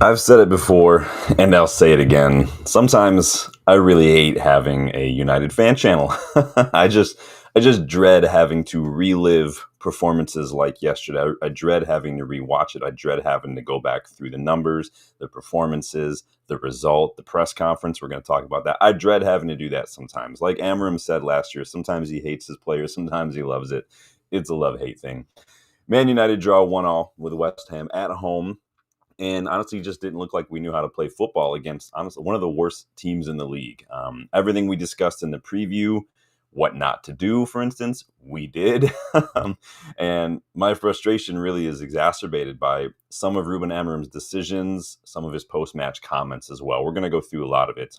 I've said it before, and I'll say it again. Sometimes I really hate having a United fan channel. I just, I just dread having to relive performances like yesterday. I dread having to rewatch it. I dread having to go back through the numbers, the performances, the result, the press conference. We're going to talk about that. I dread having to do that sometimes. Like Amorim said last year, sometimes he hates his players, sometimes he loves it. It's a love-hate thing. Man United draw 1-1 with West Ham at home, and honestly just didn't look like we knew how to play football against honestly one of the worst teams in the league. Everything we discussed in the preview, what not to do, for instance, we did. And my frustration really is exacerbated by some of Ruben Amorim's decisions, some of his post-match comments as well. We're going to go through a lot of it.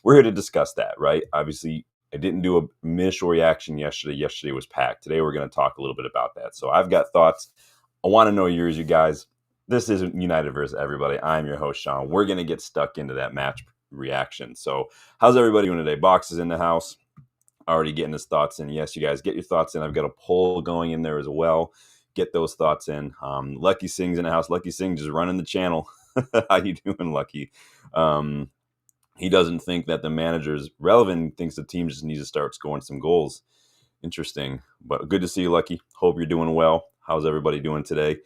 We're here to discuss that, right? Obviously, I didn't do a initial reaction yesterday. Yesterday was packed. Today, we're going to talk a little bit about that. So I've got thoughts. I want to know yours, you guys. This isn't United versus everybody. I'm your host, Sean. We're going to get stuck into that match reaction. So how's everybody doing today? Box is in the house, already getting his thoughts in. Yes, you guys get your thoughts in. I've got a poll going in there as well. Get those thoughts in. Lucky Singh's in the house. Lucky Singh just running the channel. How you doing, Lucky? He doesn't think that the manager is relevant. He thinks the team just needs to start scoring some goals. Interesting, but good to see you, Lucky. Hope you're doing well. How's everybody doing today?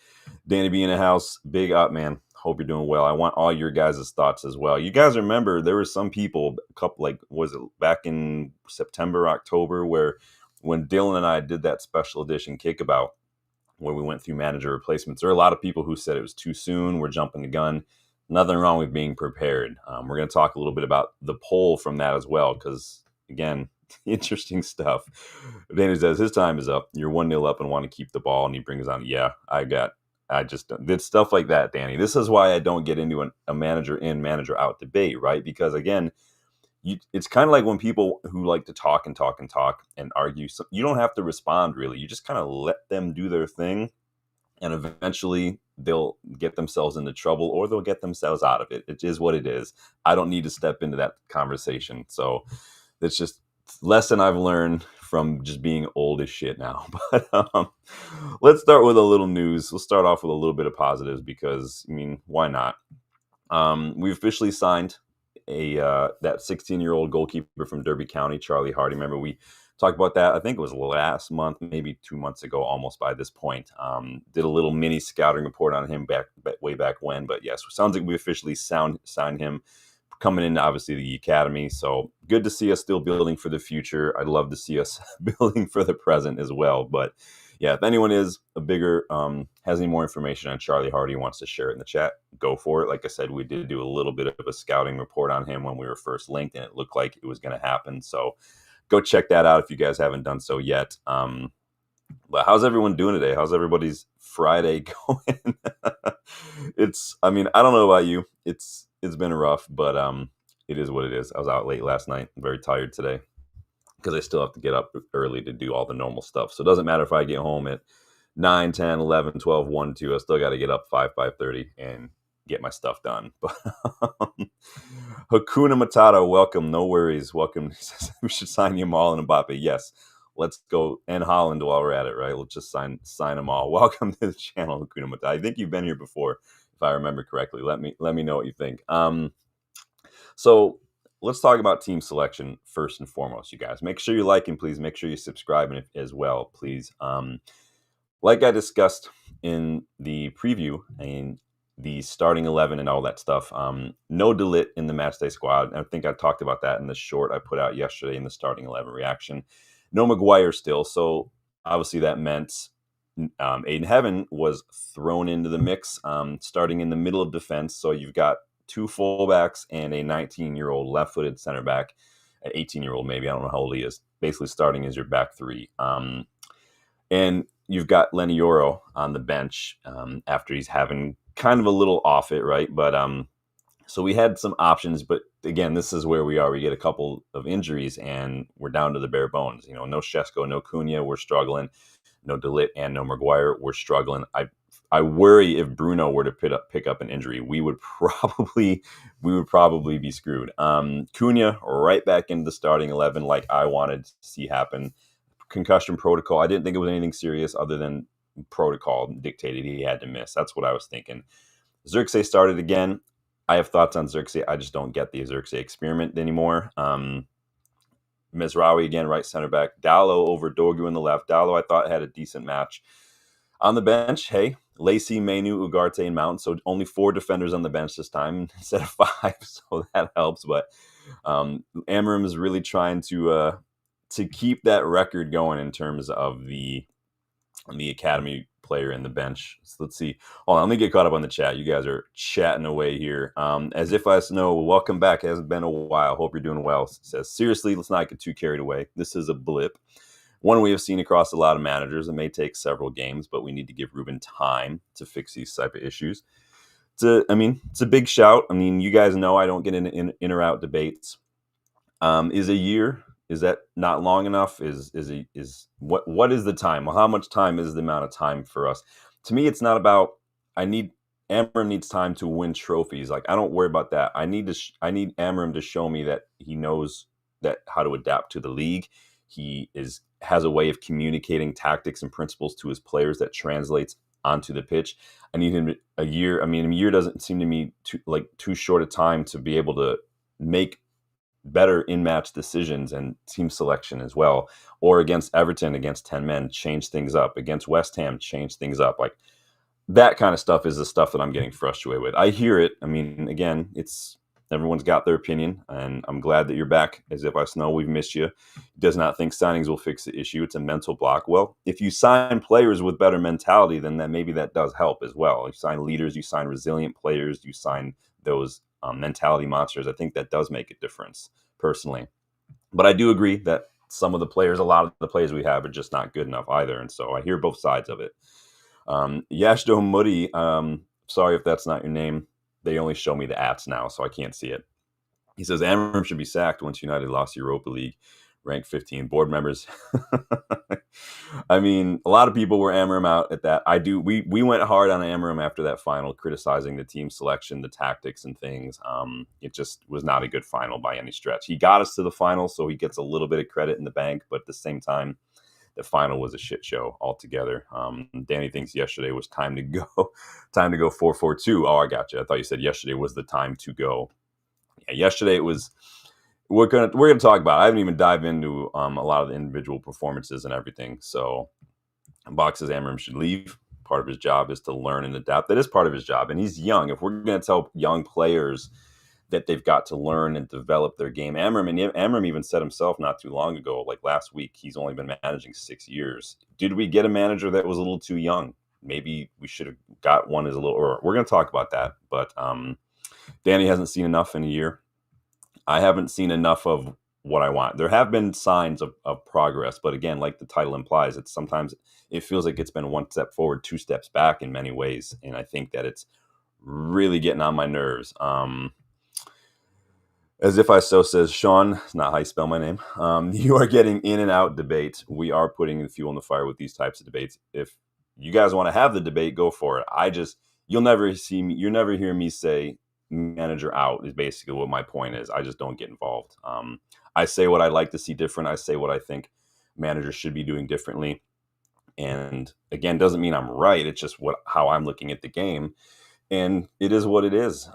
Danny B in the house. Big up, man. Hope you're doing well. I want all your guys' thoughts as well. You guys remember there were some people, a couple, like, was it back in September, October, where when Dylan and I did that special edition kickabout, where we went through manager replacements, there are a lot of people who said it was too soon. We're jumping the gun. Nothing wrong with being prepared. We're going to talk a little bit about the poll from that as well, because, again, interesting stuff. Danny says his time is up. You're 1-0 up and want to keep the ball, and he brings on, yeah, I just did stuff like that, Danny. This is why I don't get into a manager in, manager out debate, right? Because, again, it's kind of like when people who like to talk and talk and talk and argue, so you don't have to respond, really. You just kind of let them do their thing, and eventually they'll get themselves into trouble or they'll get themselves out of it. It is what it is. I don't need to step into that conversation. So that's just lesson I've learned from just being old as shit now. But let's start with a little news. We'll start off with a little bit of positives because, I mean, why not? We officially signed that 16-year-old goalkeeper from Derby County, Charlie Hardy. Remember, we talked about that. I think it was last month, maybe 2 months ago, almost by this point. Did a little mini scouting report on him way back when. But yes, sounds like we officially signed him, coming into obviously the academy. So good to see us still building for the future. I'd love to see us building for the present as well. But yeah, if anyone is a bigger, has any more information on Charlie Hardy, wants to share it in the chat, go for it. Like I said, we did do a little bit of a scouting report on him when we were first linked, and it looked like it was going to happen. So go check that out if you guys haven't done so yet. But how's everyone doing today? How's everybody's Friday going? I mean, I don't know about you. It's been rough, but it is what it is. I was out late last night. I'm very tired today because I still have to get up early to do all the normal stuff. So it doesn't matter if I get home at 9, 10, 11, 12, 1, 2. I still got to get up 5:30 and get my stuff done. But Hakuna Matata, welcome. No worries. Welcome. We should sign you all and Mbappe. Yes. Let's go. And Holland while we're at it, right? Let's just sign them all. Welcome to the channel, Hakuna Matata. I think you've been here before, if I remember correctly. Let me know what you think. So let's talk about team selection first and foremost, you guys. Make sure you like and please make sure you subscribe as well, please. Like I discussed in the preview and the starting 11 and all that stuff, no Delit in the matchday squad. I think I talked about that in the short I put out yesterday in the starting 11 reaction. No Maguire still, so obviously that meant Aiden Heaven was thrown into the mix, starting in the middle of defense. So you've got two fullbacks and a 19-year-old left-footed center back, an 18-year-old maybe, I don't know how old he is, basically starting as your back three. And you've got Lenny Yoro on the bench after he's having kind of a little off it, right? But so we had some options, but again, this is where we are. We get a couple of injuries, and we're down to the bare bones. You know, no Shesko, no Cunha, we're struggling. No Delit and no Maguire, we're struggling. I worry if Bruno were to pick up an injury, we would probably be screwed. Cunha right back into the starting 11, like I wanted to see happen. Concussion protocol. I didn't think it was anything serious other than protocol dictated he had to miss. That's what I was thinking. Xerxes started again. I have thoughts on Xerxes. I just don't get the Xerxes experiment anymore. Mizraoui again, right center back. Dallo over Dorgu in the left. Dallo, I thought, had a decent match. On the bench, hey, Lacey, Menu, Ugarte, and Mount. So only 4 defenders on the bench this time instead of 5. So that helps. But Amorim is really trying to keep that record going in terms of the academy player in the bench. So let's see. Hold on, let me get caught up on the chat. You guys are chatting away here. As if I know, welcome back. It hasn't been a while. Hope you're doing well. It says, seriously, let's not get too carried away. This is a blip. One we have seen across a lot of managers. It may take several games, but we need to give Ruben time to fix these type of issues. It's a big shout. I mean, you guys know I don't get in or out debates. Is a year, is that not long enough? What is the time? Well, how much time is the amount of time for us? To me, it's not about, Amorim needs time to win trophies. Like, I don't worry about that. I need Amorim to show me that he knows that how to adapt to the league. He has a way of communicating tactics and principles to his players that translates onto the pitch. I need him a year. I mean, a year doesn't seem to me too short a time to be able to make better in-match decisions and team selection as well. Or against Everton, against 10 men, change things up. Against West Ham, change things up. Like, that kind of stuff is the stuff that I'm getting frustrated with. I hear it. I mean, again, everyone's got their opinion, and I'm glad that you're back. As if I know, we've missed you. Does not think signings will fix the issue. It's a mental block. Well, if you sign players with better mentality, then maybe that does help as well. You sign leaders, you sign resilient players, you sign those mentality monsters. I think that does make a difference, personally. But I do agree that a lot of the players we have are just not good enough either. And so I hear both sides of it. Yashdo Muddy, sorry if that's not your name. They only show me the ats now, so I can't see it. He says Amorim should be sacked once United lost Europa League, ranked 15. Board members. I mean, a lot of people were Amorim out at that. We went hard on Amorim after that final, criticizing the team selection, the tactics and things. It just was not a good final by any stretch. He got us to the final, so he gets a little bit of credit in the bank, but at the same time, the final was a shit show altogether. Danny thinks yesterday was time to go 4-4-2. Oh, I got you. I thought you said yesterday was the time to go. Yeah, yesterday it was. We're gonna talk about it. I haven't even dived into a lot of the individual performances and everything. So, Box says Amorim should leave. Part of his job is to learn and adapt. That is part of his job, and he's young. If we're going to tell young players that they've got to learn and develop their game. Amorim even said himself not too long ago, like last week, he's only been managing 6 years. Did we get a manager that was a little too young? Maybe we should have got one or we're going to talk about that. But Danny hasn't seen enough in a year. I haven't seen enough of what I want. There have been signs of progress, but again, like the title implies, sometimes it feels like it's been 1 step forward, 2 steps back in many ways. And I think that it's really getting on my nerves. As if I so says, Sean, it's not how you spell my name. You are getting in and out debate. We are putting the fuel in the fire with these types of debates. If you guys want to have the debate, go for it. You'll never hear me say manager out is basically what my point is. I just don't get involved. I say what I'd like to see different. I say what I think managers should be doing differently. And again, doesn't mean I'm right. It's just how I'm looking at the game. And it is what it is.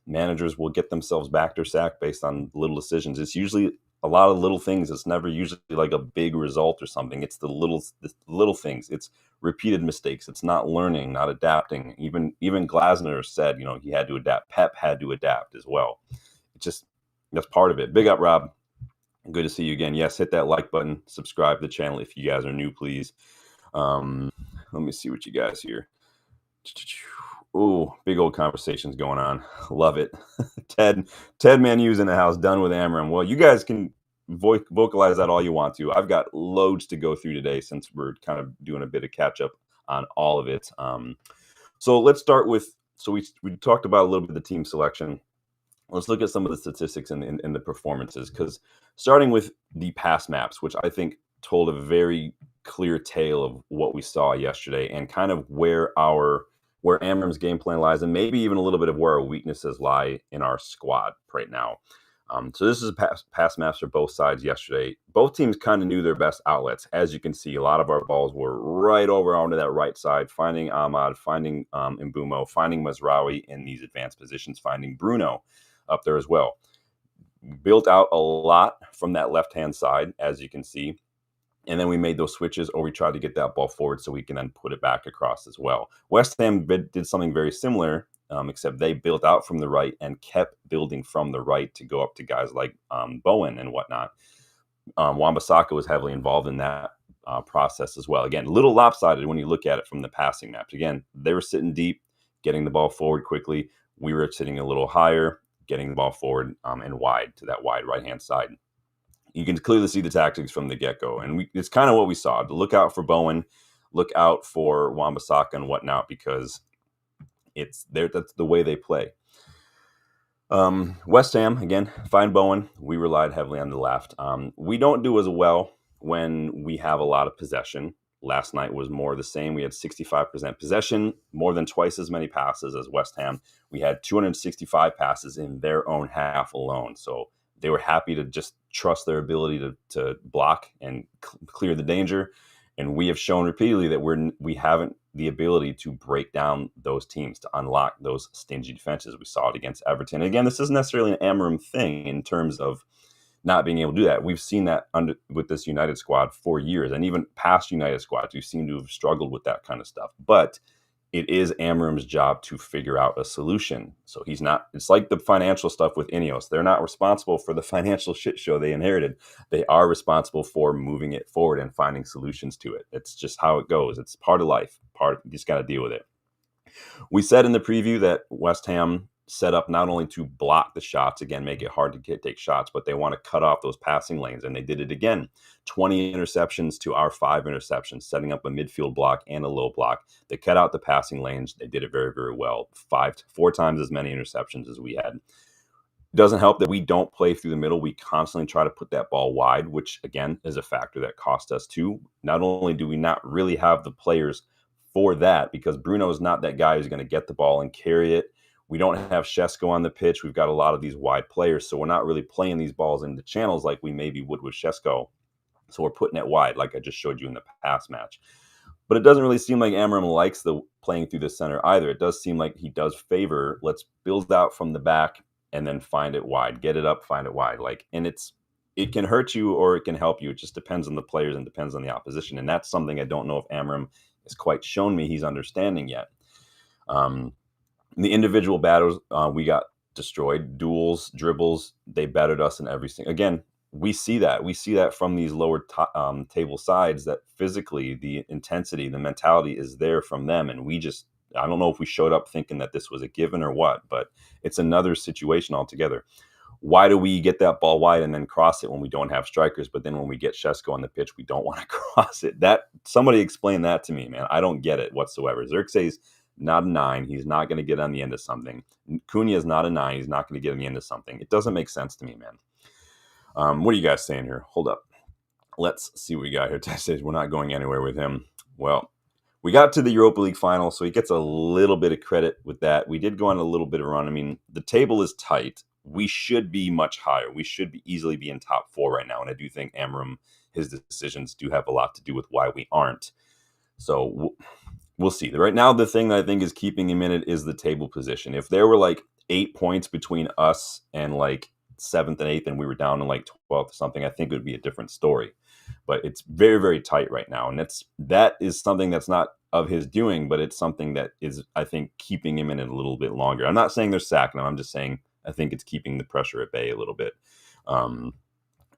Managers will get themselves backed or sacked based on little decisions. It's usually a lot of little things. It's never usually like a big result or something. It's the little things. It's repeated mistakes. It's not learning, not adapting. Even Glasner said, he had to adapt. Pep had to adapt as well. That's part of it. Big up, Rob. Good to see you again. Yes, hit that like button. Subscribe to the channel if you guys are new, please. Let me see what you guys here. Ooh, big old conversations going on. Love it. Ted Manu's in the house, done with Amorim. Well, you guys can vocalize that all you want to. I've got loads to go through today since we're kind of doing a bit of catch up on all of it. So let's start with, we talked about a little bit of the team selection. Let's look at some of the statistics and the performances, because starting with the pass maps, which I think told a very clear tale of what we saw yesterday and kind of where Amorim's game plan lies, and maybe even a little bit of where our weaknesses lie in our squad right now. So this is a pass maps for both sides yesterday. Both teams kind of knew their best outlets. As you can see, a lot of our balls were right over onto that right side, finding Ahmad, finding Mbumo, finding Mazraoui in these advanced positions, finding Bruno up there as well. Built out a lot from that left-hand side, as you can see. And then we made those switches, or we tried to get that ball forward so we can then put it back across as well. West Ham did something very similar, except they built out from the right and kept building from the right to go up to guys like Bowen and whatnot. Wan-Bissaka was heavily involved in that process as well. Again, a little lopsided when you look at it from the passing maps. Again, they were sitting deep, getting the ball forward quickly. We were sitting a little higher, getting the ball forward and wide to that wide right-hand side. You can clearly see the tactics from the get-go, and it's kind of what we saw. To look out for Bowen, look out for Wan-Bissaka and whatnot, because it's there. That's the way they play. West Ham, again, find Bowen. We relied heavily on the left. We don't do as well when we have a lot of possession. Last night was more the same. We had 65% possession, more than twice as many passes as West Ham. We had 265 passes in their own half alone. So they were happy to just trust their ability to block and clear the danger. And we have shown repeatedly that we haven't the ability to break down those teams, to unlock those stingy defenses. We saw it against Everton. Again, this isn't necessarily an Amorim thing in terms of not being able to do that. We've seen that with this United squad for years, and even past United squads, we seem to have struggled with that kind of stuff. But it is Amorim's job to figure out a solution. So he's not, it's like the financial stuff with Ineos. They're not responsible for the financial shit show they inherited. They are responsible for moving it forward and finding solutions to it. It's just how it goes. It's part of life. You just got to deal with it. We said in the preview that West Ham set up not only to block the shots, again, make it hard to take shots, but they want to cut off those passing lanes. And they did it again. 20 interceptions to our 5 interceptions, setting up a midfield block and a low block. They cut out the passing lanes. They did it very, very well. 4 times as many interceptions as we had. It doesn't help that we don't play through the middle. We constantly try to put that ball wide, which, again, is a factor that cost us too. Not only do we not really have the players for that, because Bruno is not that guy who's going to get the ball and carry it. We don't have Šeško on the pitch. We've got a lot of these wide players, so we're not really playing these balls into channels like we maybe would with Šeško. So we're putting it wide, like I just showed you in the past match. But it doesn't really seem like Amorim likes the playing through the center either. It does seem like he does favor, let's build out from the back and then find it wide. Get it up, find it wide. And it can hurt you or it can help you. It just depends on the players and depends on the opposition. And that's something I don't know if Amorim has quite shown me he's understanding yet. The individual battles, we got destroyed. Duels, dribbles, they battered us in everything. Again, we see that. We see that from these lower table sides, that physically the intensity, the mentality is there from them. And I don't know if we showed up thinking that this was a given or what, but it's another situation altogether. Why do we get that ball wide and then cross it when we don't have strikers? But then when we get Šeško on the pitch, we don't want to cross it. Somebody explain that to me, man. I don't get it whatsoever. Xerxes, not a 9. He's not going to get on the end of something. Cunha is not a 9. He's not going to get on the end of something. It doesn't make sense to me, man. What are you guys saying here? Hold up. Let's see what we got here. Tess says we're not going anywhere with him. Well, we got to the Europa League final, so he gets a little bit of credit with that. We did go on a little bit of a run. I mean, the table is tight. We should be much higher. We should easily be in top 4 right now. And I do think Amorim, his decisions do have a lot to do with why we aren't. So we'll see. Right now, the thing that I think is keeping him in it is the table position. If there were like 8 points between us and like 7th and 8th and we were down in like 12th or something, I think it would be a different story. But it's very, very tight right now. And that is something that's not of his doing, but it's something that is, I think, keeping him in it a little bit longer. I'm not saying they're sacking him. I'm just saying I think it's keeping the pressure at bay a little bit.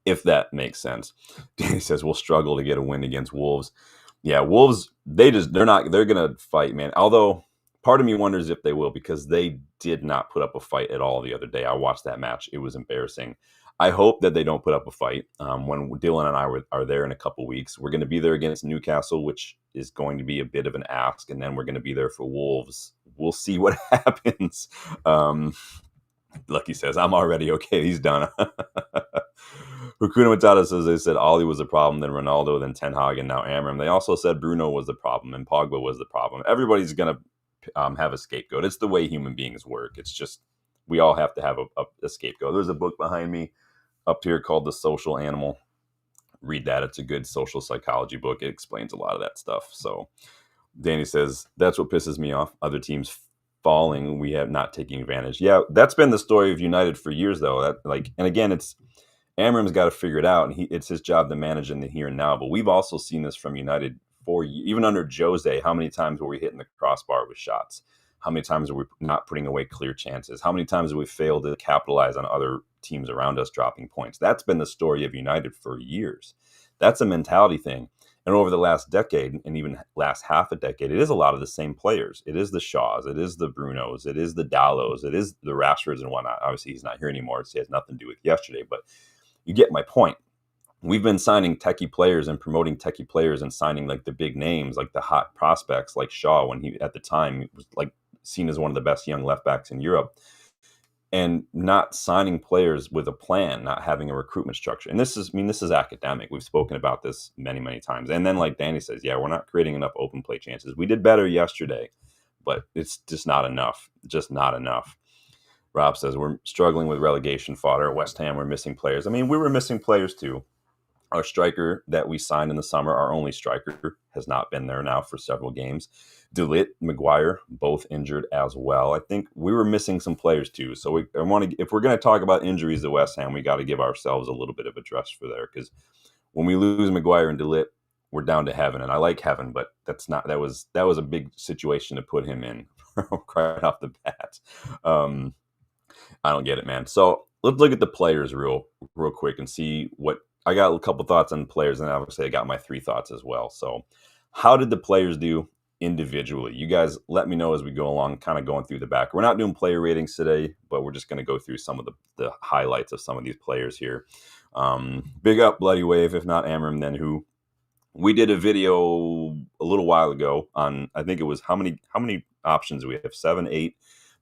If that makes sense. Danny says we'll struggle to get a win against Wolves. Yeah, Wolves, they're going to fight, man. Although part of me wonders if they will, because they did not put up a fight at all the other day. I watched that match. It was embarrassing. I hope that they don't put up a fight when Dylan and I are there in a couple weeks. We're going to be there against Newcastle, which is going to be a bit of an ask, and then we're going to be there for Wolves. We'll see what happens. Lucky says, I'm already okay. He's done. Hakuna Matata says they said Oli was the problem, then Ronaldo, then Ten Hag, and now Amorim. They also said Bruno was the problem and Pogba was the problem. Everybody's going to have a scapegoat. It's the way human beings work. It's just we all have to have a scapegoat. There's a book behind me up here called The Social Animal. Read that. It's a good social psychology book. It explains a lot of that stuff. So Danny says, that's what pisses me off. Other teams falling, we have not taking advantage. Yeah, that's been the story of United for years, though. And again, it's Amorim's got to figure it out, and it's his job to manage in the here and now. But we've also seen this from United even under Jose. How many times were we hitting the crossbar with shots? How many times were we not putting away clear chances? How many times have we failed to capitalize on other teams around us dropping points? That's been the story of United for years. That's a mentality thing. And over the last decade, and even last half a decade, it is a lot of the same players. It is the Shaws, it is the Brunos, it is the Dallos, it is the Rashfords and whatnot. Obviously, he's not here anymore, so he has nothing to do with yesterday. But you get my point. We've been signing techie players and promoting techie players and signing like the big names, like the hot prospects, like Shaw, when he at the time was like seen as one of the best young left backs in Europe, and not signing players with a plan, not having a recruitment structure. And this is academic. We've spoken about this many, many times. And then, like Danny says, yeah, we're not creating enough open play chances. We did better yesterday, but it's just not enough. Just not enough. Rob says we're struggling with relegation fodder. At West Ham, we're missing players. I mean, we were missing players too. Our striker that we signed in the summer, our only striker, has not been there now for several games. De Ligt, Maguire, both injured as well. I think we were missing some players too. So if we're going to talk about injuries at West Ham, we got to give ourselves a little bit of a dress for there, because when we lose Maguire and De Ligt, we're down to heaven. And I like heaven, but that was a big situation to put him in right off the bat. I don't get it, man. So let's look at the players real quick and see what. I got a couple thoughts on players, and obviously I got my 3 thoughts as well. So how did the players do individually? You guys let me know as we go along, kind of going through the back. We're not doing player ratings today, but we're just going to go through some of the highlights of some of these players here. Big up Bloody Wave, if not Amorim, then who? We did a video a little while ago on, I think it was how many options do we have? 7, 8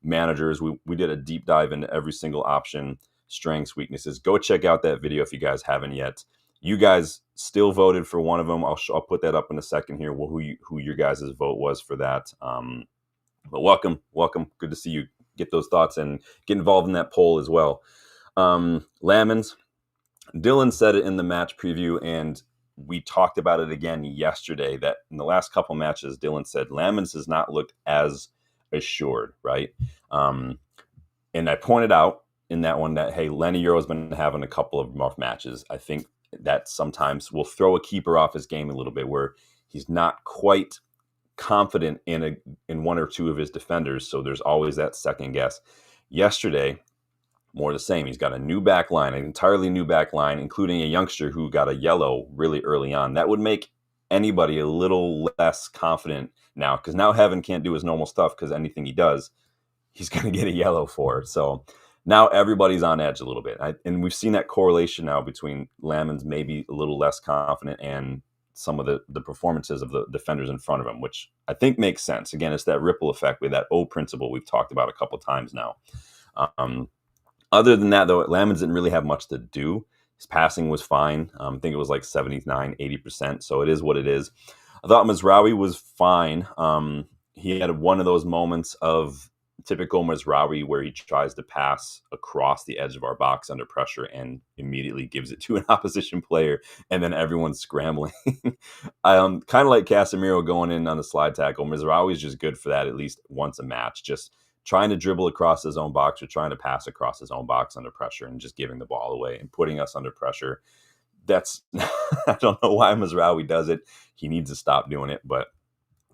managers. We did a deep dive into every single option, strengths, weaknesses. Go check out that video if you guys haven't yet. You guys still voted for one of them. I'll put that up in a second here. Well, who your guys' vote was for that. But welcome. Good to see you get those thoughts and get involved in that poll as well. Lamens, Dylan said it in the match preview, and we talked about it again yesterday, that in the last couple matches, Dylan said Lamens has not looked as assured, right? And I pointed out in that one that, hey, Lenny Euro's been having a couple of rough matches. I think that sometimes will throw a keeper off his game a little bit, where he's not quite confident in one or two of his defenders. So there's always that second guess. Yesterday, more the same. He's got a new back line, an entirely new back line, including a youngster who got a yellow really early on. That would make anybody a little less confident now, because now Heaven can't do his normal stuff, because anything he does, he's going to get a yellow for. So now everybody's on edge a little bit. And we've seen that correlation now between Lamens maybe a little less confident and some of the performances of the defenders in front of him, which I think makes sense. Again, it's that ripple effect with that O principle we've talked about a couple of times now. Other than that, though, Lamens didn't really have much to do. His passing was fine. I think it was like 79, 80%. So it is what it is. I thought Mazraoui was fine. He had one of those moments of typical Mazraoui where he tries to pass across the edge of our box under pressure and immediately gives it to an opposition player, and then everyone's scrambling. Kind of like Casemiro going in on the slide tackle. Mazraoui is just good for that at least once a match, just trying to dribble across his own box or trying to pass across his own box under pressure and just giving the ball away and putting us under pressure. That's I don't know why Mazraoui does it. He needs to stop doing it, but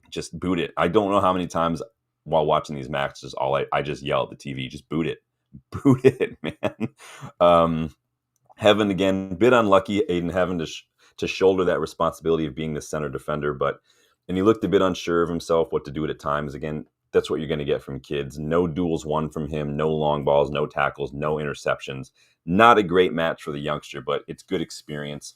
just boot it. I don't know how many times while watching these matches, I just yell at the TV, just boot it. Boot it, man. Heaven, again, bit unlucky, Aiden having to shoulder that responsibility of being the center defender, and he looked a bit unsure of himself, what to do at times. Again, that's what you're going to get from kids. No duels won from him, no long balls, no tackles, no interceptions. Not a great match for the youngster, but it's good experience.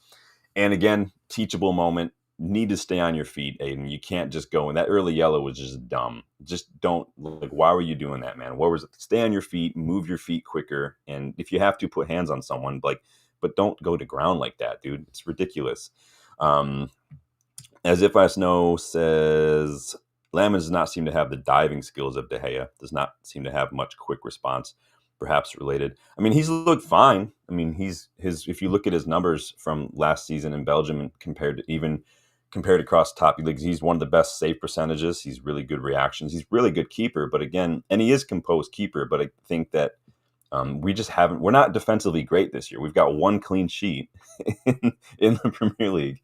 And again, teachable moment. Need to stay on your feet, Aiden. You can't just go. And that early yellow was just dumb. Just don't, why were you doing that, man? What was it? Stay on your feet, move your feet quicker. And if you have to, put hands on someone, but don't go to ground like that, dude. It's ridiculous. As If I Snow says, Lamens does not seem to have the diving skills of De Gea. Does not seem to have much quick response. perhaps related. I mean, he's looked fine. I mean, if you look at his numbers from last season in Belgium and compared across top leagues, he's one of the best save percentages. He's really good reactions. He's really good keeper, but again, and he is composed keeper. But I think that we just haven't. We're not defensively great this year. We've got one clean sheet in the Premier League,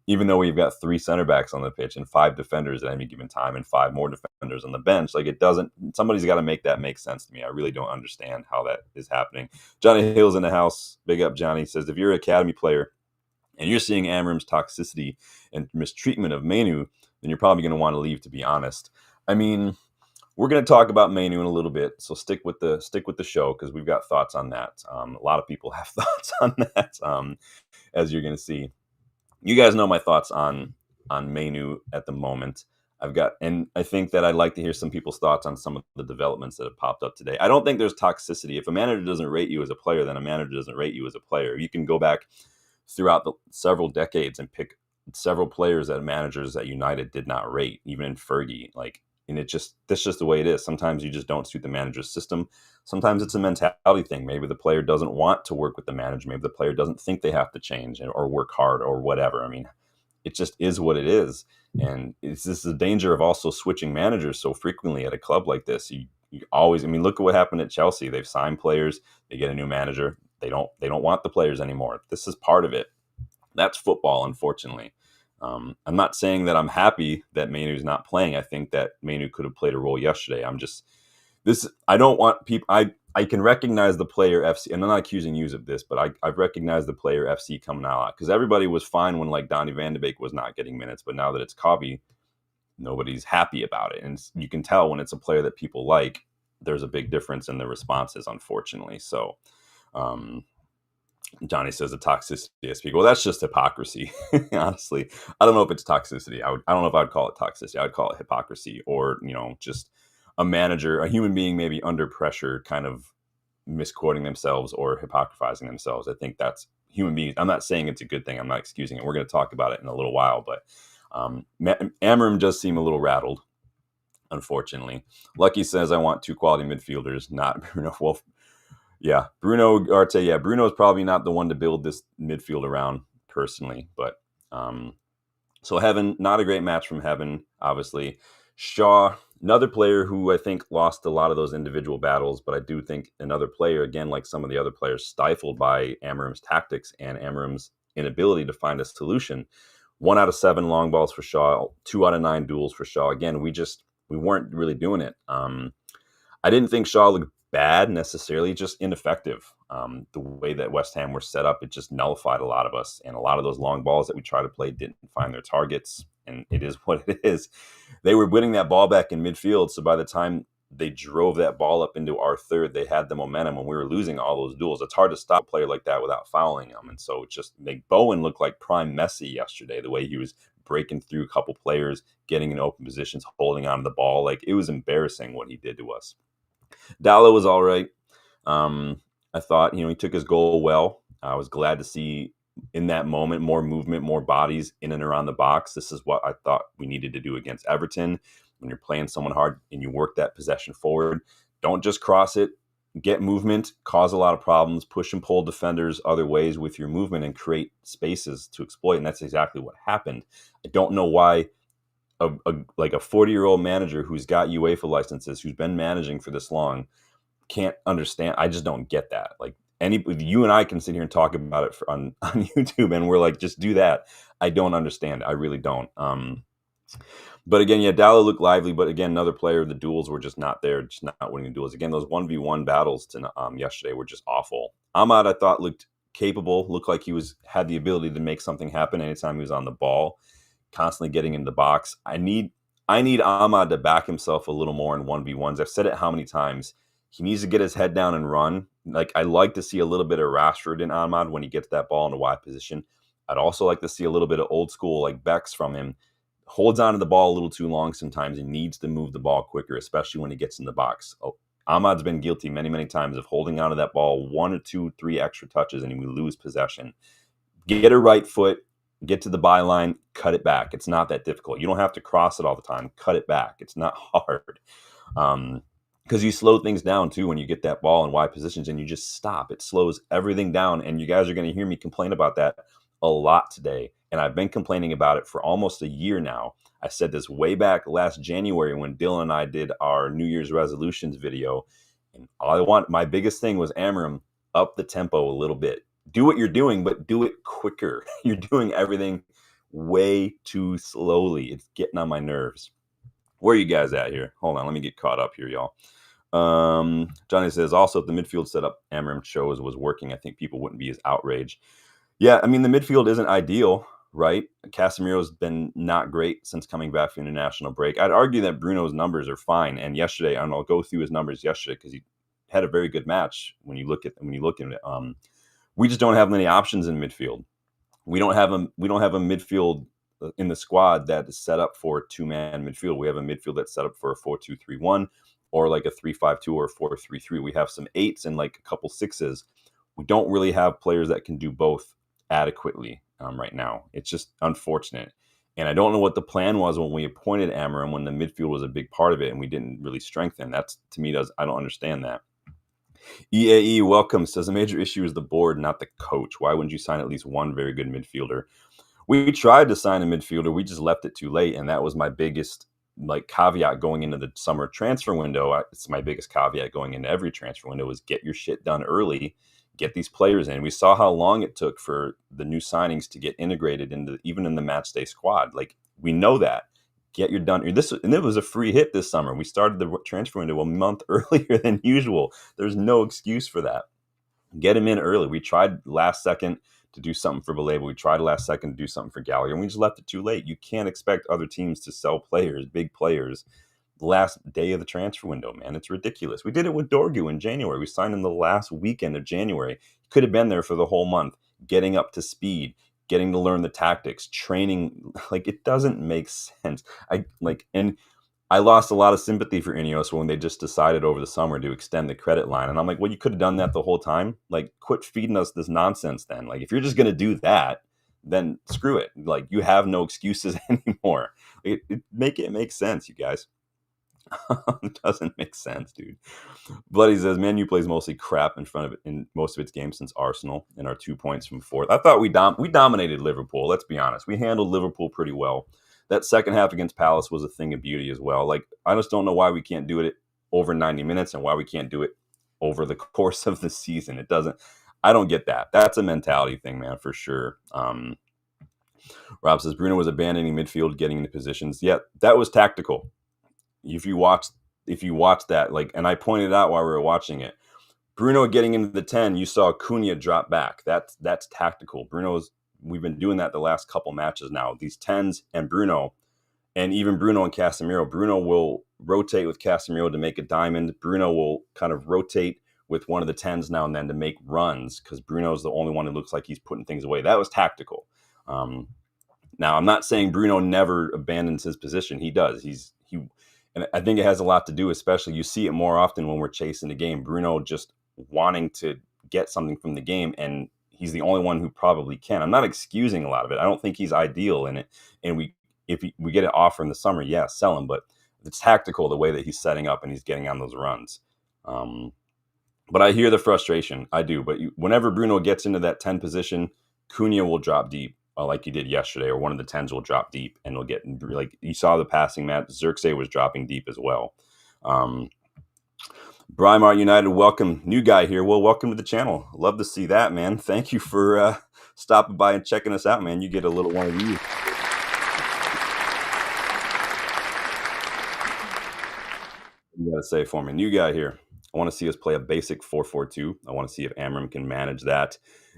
even though we've got 3 center backs on the pitch and 5 defenders at any given time, and 5 more defenders on the bench. Like, it doesn't. Somebody's got to make that make sense to me. I really don't understand how that is happening. Johnny Hill's in the house. Big up, Johnny. Says, if you're an academy player and you're seeing Amorim's toxicity and mistreatment of Manu, then you're probably going to want to leave. To be honest, I mean, we're going to talk about Manu in a little bit, so stick with the show because we've got thoughts on that. A lot of people have thoughts on that, as you're going to see. You guys know my thoughts on Manu at the moment. And I think that I'd like to hear some people's thoughts on some of the developments that have popped up today. I don't think there's toxicity. If a manager doesn't rate you as a player, then a manager doesn't rate you as a player. You can go back throughout the several decades and pick several players that managers at United did not rate, even in Fergie. And that's just the way it is. Sometimes you just don't suit the manager's system. Sometimes it's a mentality thing. Maybe the player doesn't want to work with the manager. Maybe the player doesn't think they have to change or work hard or whatever. I mean, it just is what it is. And this is the danger of also switching managers so frequently at a club like this. You always, I mean, look at what happened at Chelsea. They've signed players. They get a new manager. They don't want the players anymore. This is part of it. That's football, unfortunately. I'm not saying that I'm happy that Manu's not playing. I think that Manu could have played a role yesterday. I don't want people, I can recognize the player FC, and I'm not accusing you of this, but I've recognized the player FC coming out because everybody was fine when like Donny van de Beek was not getting minutes, but now that it's Kobbie, nobody's happy about it. And you can tell when it's a player that people like, there's a big difference in the responses, unfortunately. So, Johnny says the toxicity I speak. Well, that's just hypocrisy. Honestly, I don't know if it's toxicity. I don't know if I'd call it toxicity. I'd call it hypocrisy, or just a human being maybe under pressure, kind of misquoting themselves or hypocrizing themselves. I think that's human beings. I'm not saying it's a good thing. I'm not excusing it. We're going to talk about it in a little while, but Amorim does seem a little rattled, unfortunately. Lucky says, I want 2 quality midfielders, not Bruno. Well, yeah, Bruno Arte. Yeah, Bruno's probably not the one to build this midfield around personally. But so Heaven, not a great match from Heaven, obviously. Shaw, another player who I think lost a lot of those individual battles, but I do think another player, again, like some of the other players, stifled by Amorim's tactics and Amorim's inability to find a solution. 1 out of 7 long balls for Shaw, 2 out of 9 duels for Shaw. Again, we weren't really doing it. I didn't think Shaw looked bad necessarily, just ineffective. The way that West Ham were set up, it just nullified a lot of us, and a lot of those long balls that we try to play didn't find their targets, and it is what it is. They were winning that ball back in midfield, so by the time they drove that ball up into our third, they had the momentum, and we were losing all those duels. It's hard to stop a player like that without fouling him, and so it just made Bowen look like prime Messi yesterday, the way he was breaking through a couple players, getting in open positions, holding on to the ball. Like, it was embarrassing what he did to us. Dallo was all right. I thought, he took his goal well. I was glad to see in that moment more movement, more bodies in and around the box. This is what I thought we needed to do against Everton. When you're playing someone hard and you work that possession forward, don't just cross it. Get movement, cause a lot of problems, push and pull defenders other ways with your movement and create spaces to exploit. And that's exactly what happened. I don't know why a 40-year-old manager who's got UEFA licenses, who's been managing for this long, can't understand. I just don't get that. Like, you and I can sit here and talk about it on YouTube, and we're like, just do that. I don't understand. I really don't. But again, yeah, Dallo looked lively, but again, another player, the duels were just not there, just not winning the duels. Again, those 1v1 battles yesterday were just awful. Ahmad, I thought, looked capable, looked like he had the ability to make something happen anytime he was on the ball, constantly getting in the box. I need Ahmad to back himself a little more in 1v1s. I've said it how many times. He needs to get his head down and run. Like, I like to see a little bit of Rashford in Ahmad when he gets that ball in a wide position. I'd also like to see a little bit of old school like Beck's from him. Holds on to the ball a little too long sometimes and needs to move the ball quicker, especially when he gets in the box. Ahmad's been guilty many, many times of holding on to that ball 1 or 2, 3 extra touches and we lose possession. Get a right foot, get to the byline, cut it back. It's not that difficult. You don't have to cross it all the time. Cut it back. It's not hard. because you slow things down too when you get that ball in wide positions and you just stop. It slows everything down, and you guys are going to hear me complain about that a lot today. And I've been complaining about it for almost a year now. I said this way back last January when Dylan and I did our New Year's resolutions video. And my biggest thing was, Amorim, up the tempo a little bit. Do what you're doing, but do it quicker. You're doing everything way too slowly. It's getting on my nerves. Where are you guys at here? Hold on, let me get caught up here, y'all. Johnny says, also, if the midfield setup Amorim chose was working, I think people wouldn't be as outraged. Yeah, I mean, the midfield isn't ideal, right? Casemiro's been not great since coming back from the international break. I'd argue that Bruno's numbers are fine. And yesterday, I'll go through his numbers yesterday because he had a very good match when you look at it. We just don't have many options in midfield. We don't have a midfield in the squad that is set up for a two-man midfield. We have a midfield that's set up for a 4-2-3-1 or like a 3-5-2 or a 4-3-3. We have some 8s and like a couple 6s. We don't really have players that can do both adequately right now. It's just unfortunate. And I don't know what the plan was when we appointed Amorim, when the midfield was a big part of it and we didn't really strengthen. That's, to me, I don't understand that. EAE, welcome, says the major issue is the board, not the coach. Why wouldn't you sign at least one very good midfielder? We tried to sign a midfielder. We just left it too late. And that was my biggest caveat going into the summer transfer window. It's my biggest caveat going into every transfer window is get your shit done early, get these players in. We saw how long it took for the new signings to get integrated into even in the match day squad. Like, we know that. Get your done. And it was a free hit this summer. We started the transfer window a month earlier than usual. There's no excuse for that. Get him in early. We tried last second to do something for Baleba. We tried last second to do something for Gallagher, and we just left it too late. You can't expect other teams to sell players, big players, the last day of the transfer window, man. It's ridiculous. We did it with Dorgu in January. We signed him the last weekend of January. He could have been there for the whole month, getting up to speed, getting to learn the tactics, training. Like, it doesn't make sense. And I lost a lot of sympathy for Ineos when they just decided over the summer to extend the credit line. And I'm like, well, you could have done that the whole time. Like, quit feeding us this nonsense then. Like, if you're just going to do that, then screw it. Like, you have no excuses anymore. Make it make sense, you guys. It doesn't make sense, dude. Bloody says, Man U plays mostly crap in front of it in most of its games since Arsenal and our 2 points from fourth. I thought we dominated Liverpool. Let's be honest. We handled Liverpool pretty well. That second half against Palace was a thing of beauty as well. Like, I just don't know why we can't do it over 90 minutes and why we can't do it over the course of the season. I don't get that. That's a mentality thing, man, for sure. Rob says, Bruno was abandoning midfield, getting into positions. Yeah, that was tactical. If you watch that, like, and I pointed out while we were watching it, Bruno getting into the 10, you saw Cunha drop back. That's tactical. We've been doing that the last couple matches now. These 10s and Bruno, and even Bruno and Casemiro. Bruno will rotate with Casemiro to make a diamond. Bruno will kind of rotate with one of the 10s now and then to make runs because Bruno's the only one who looks like he's putting things away. That was tactical. Now, I'm not saying Bruno never abandons his position. He does. And I think it has a lot to do, especially you see it more often when we're chasing the game. Bruno just wanting to get something from the game, and he's the only one who probably can. I'm not excusing a lot of it. I don't think he's ideal in it. And if we get an offer in the summer, yeah, sell him. But it's tactical the way that he's setting up and he's getting on those runs. But I hear the frustration. I do. But whenever Bruno gets into that 10 position, Cunha will drop deep. Like he did yesterday, or one of the 10s will drop deep and will get, like you saw the passing match. Xerxes was dropping deep as well. Brymart United, welcome. New guy here. Well, welcome to the channel. Love to see that, man. Thank you for stopping by and checking us out, man. You get a little one of these. You got to say for me. New guy here. I want to see us play a basic 4-4-2. I want to see if Amorim can manage that.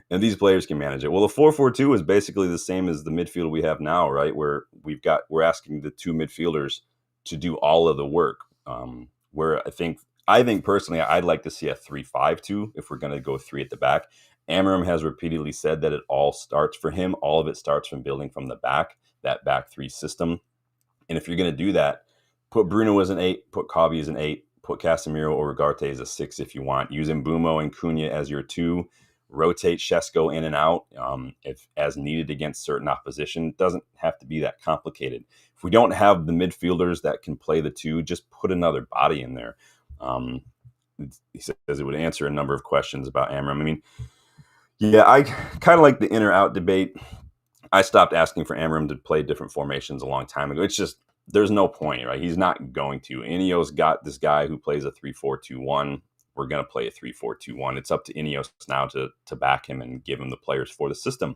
And these players can manage it. Well, the 4-4-2 is basically the same as the midfield we have now, right? Where we're asking the two midfielders to do all of the work. Where I think personally, I'd like to see a 3-5-2 if we're going to go 3 at the back. Amorim has repeatedly said that it all starts for him. All of it starts from building from the back, that back 3 system. And if you're going to do that, put Bruno as an 8, put Kabi as an 8, put Casemiro or Ugarte as a 6 if you want. Use Mbumo and Cunha as your 2. Rotate Shesko in and out if as needed against certain opposition. It doesn't have to be that complicated. If we don't have the midfielders that can play the 2, just put another body in there. He says it would answer a number of questions about Amorim. I mean, yeah, I kind of like the in or out debate. I stopped asking for Amorim to play different formations a long time ago. It's just there's no point, right? He's not going to. Ineos got this guy who plays a 3-4-2-1. We're going to play a 3-4-2-1. It's up to Ineos now to back him and give him the players for the system.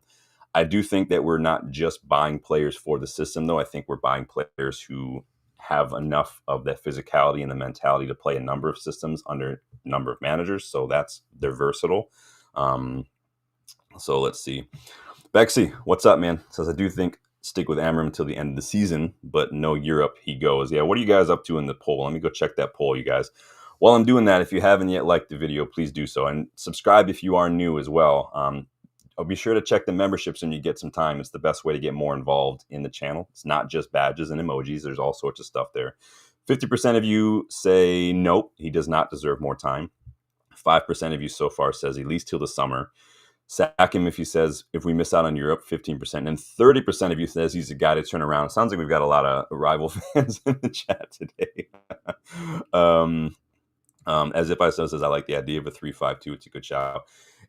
I do think that we're not just buying players for the system, though. I think we're buying players who have enough of that physicality and the mentality to play a number of systems under a number of managers. So they're versatile. So let's see. Bexy, what's up, man? Says, I do think stick with Amorim until the end of the season, but no Europe, he goes. Yeah, what are you guys up to in the poll? Let me go check that poll, you guys. While I'm doing that, if you haven't yet liked the video, please do so. And subscribe if you are new as well. I'll be sure to check the memberships when you get some time. It's the best way to get more involved in the channel. It's not just badges and emojis. There's all sorts of stuff there. 50% of you say, nope, he does not deserve more time. 5% of you so far says at least till the summer. Sack him if he says, if we miss out on Europe, 15%. And 30% of you says he's a guy to turn around. It sounds like we've got a lot of rival fans in the chat today. As if I says, I like the idea of a 3-5-2. It's a good shout.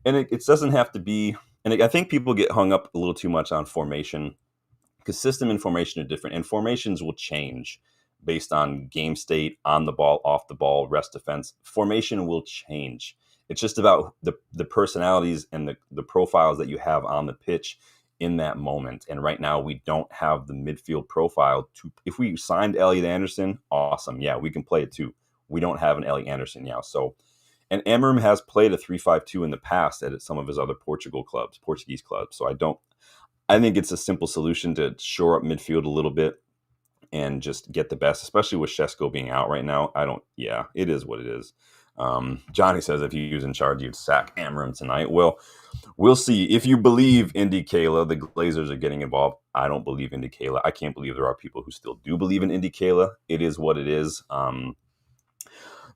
And it doesn't have to be, and I think people get hung up a little too much on formation because system and formation are different. And formations will change based on game state, on the ball, off the ball, rest defense. Formation will change. It's just about the personalities and the profiles that you have on the pitch in that moment. And right now, we don't have the midfield profile to. If we signed Elliot Anderson, awesome. Yeah, we can play it too. We don't have an Elliot Anderson now. So, and Amorim has played a 3-5-2 in the past at some of his other Portuguese clubs. So I think it's a simple solution to shore up midfield a little bit and just get the best, especially with Šeško being out right now. Yeah, it is what it is. Johnny says if he was in charge, you'd sack Amorim tonight. Well, we'll see. If you believe Indy Kayla, the Glazers are getting involved. I don't believe Indy Kayla. I can't believe there are people who still do believe in Indy Kayla. It is what it is.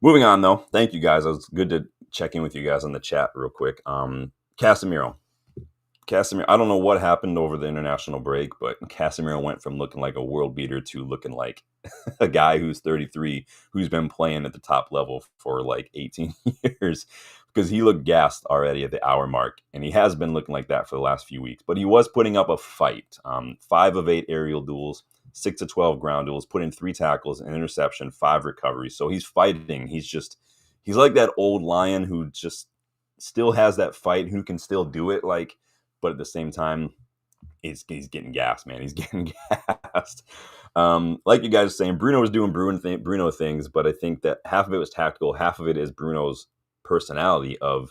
Moving on, though. Thank you, guys. It was good to check in with you guys on the chat real quick. Casemiro, I don't know what happened over the international break, but Casemiro went from looking like a world beater to looking like a guy who's 33, who's been playing at the top level for like 18 years, because he looked gassed already at the hour mark, and he has been looking like that for the last few weeks. But he was putting up a fight. 5 of 8 aerial duels, 6 of 12 ground duels, put in 3 tackles, an interception, 5 recoveries. So he's fighting. He's like that old lion who just still has that fight, who can still do it. But at the same time, he's getting gassed, man. He's getting gassed. Like you guys are saying, Bruno was doing Bruno things, but I think that half of it was tactical. Half of it is Bruno's personality of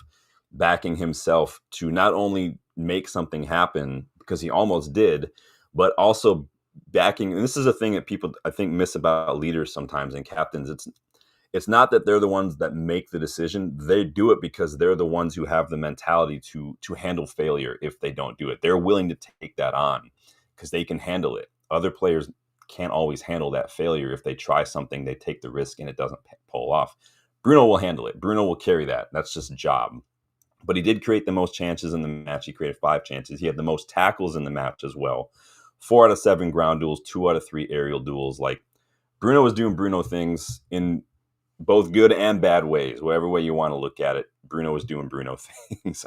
backing himself to not only make something happen, because he almost did, but also backing. And this is a thing that people, I think, miss about leaders sometimes and captains. It's not that they're the ones that make the decision. They do it because they're the ones who have the mentality to handle failure if they don't do it. They're willing to take that on because they can handle it. Other players can't always handle that failure. If they try something, they take the risk and it doesn't pull off. Bruno will handle it. Bruno will carry that. That's just a job. But he did create the most chances in the match. He created 5 chances. He had the most tackles in the match as well. 4 out of 7 ground duels, 2 out of 3 aerial duels. Like, Bruno was doing Bruno things in both good and bad ways. Whatever way you want to look at it, Bruno was doing Bruno things.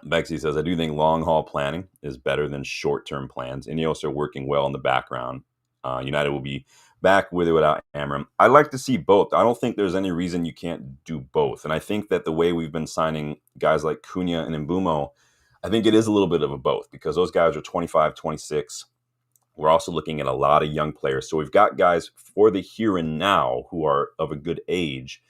Bexy says, I do think long-haul planning is better than short-term plans. Ineos are working well in the background. United will be back with or without Amorim. I like to see both. I don't think there's any reason you can't do both. And I think that the way we've been signing guys like Cunha and Mbeumo, I think it is a little bit of a both, because those guys are 25, 26. We're also looking at a lot of young players. So we've got guys for the here and now who are of a good age,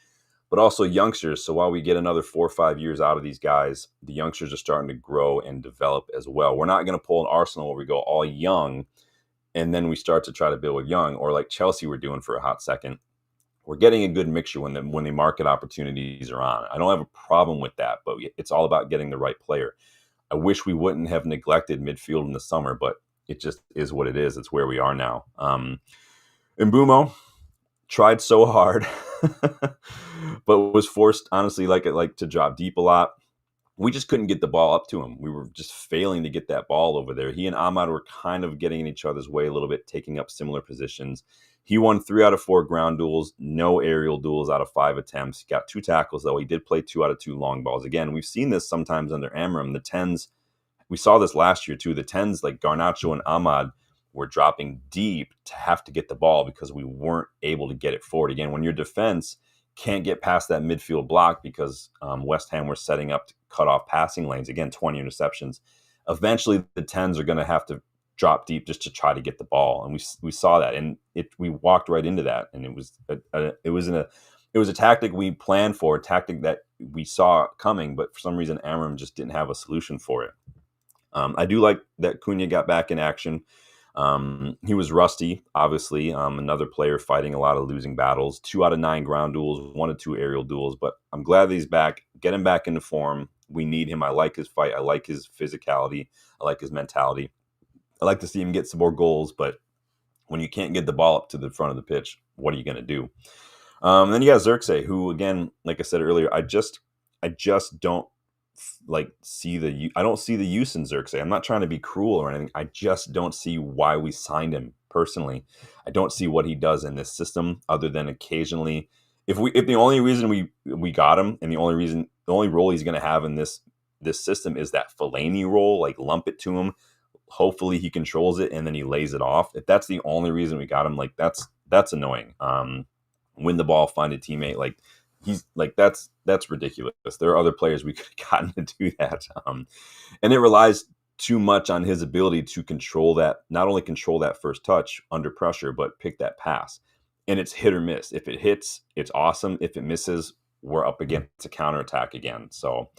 but also youngsters. So while we get another 4 or 5 years out of these guys, the youngsters are starting to grow and develop as well. We're not going to pull an Arsenal where we go all young and then we start to try to build with young, or like Chelsea were doing for a hot second. We're getting a good mixture when the market opportunities are on. I don't have a problem with that, but it's all about getting the right player. I wish we wouldn't have neglected midfield in the summer, but it just is what it is. It's where we are now. Mbeumo tried so hard, but was forced, honestly, like to drop deep a lot. We just couldn't get the ball up to him. We were just failing to get that ball over there. He and Ahmad were kind of getting in each other's way a little bit, taking up similar positions. He won 3 out of 4 ground duels, no aerial duels out of 5 attempts. He got 2 tackles, though. He did play 2 out of 2 long balls. Again, we've seen this sometimes under Amorim. The 10s, we saw this last year too. The 10s, like Garnacho and Ahmad, were dropping deep to have to get the ball because we weren't able to get it forward. Again, when your defense can't get past that midfield block because West Ham were setting up to cut off passing lanes, again, 20 interceptions. Eventually, the 10s are going to have to drop deep just to try to get the ball, and we saw that, and we walked right into that, and it was a tactic we planned for, a tactic that we saw coming, but for some reason, Amorim just didn't have a solution for it. I do like that Cunha got back in action. He was rusty, obviously. Another player fighting a lot of losing battles. 2 out of 9 ground duels, 1 or 2 aerial duels. But I'm glad that he's back. Get him back into form. We need him. I like his fight. I like his physicality. I like his mentality. I like to see him get some more goals. But when you can't get the ball up to the front of the pitch, what are you going to do? And then you got Xerxes, who, again, like I said earlier, I just don't see the use in Xerxes. I'm not trying to be cruel or anything. I just don't see why we signed him personally. I don't see what he does in this system other than occasionally, if the only reason we got him and the only role he's going to have in this system is that Fellaini role, like lump it to him. Hopefully he controls it and then he lays it off. If that's the only reason we got him, like that's annoying. Win the ball, find a teammate, like he's like that's ridiculous. There are other players we could have gotten to do that, and it relies too much on his ability to control that, not only control that first touch under pressure, but pick that pass. And it's hit or miss. If it hits, it's awesome. If it misses, we're up against a counterattack again. So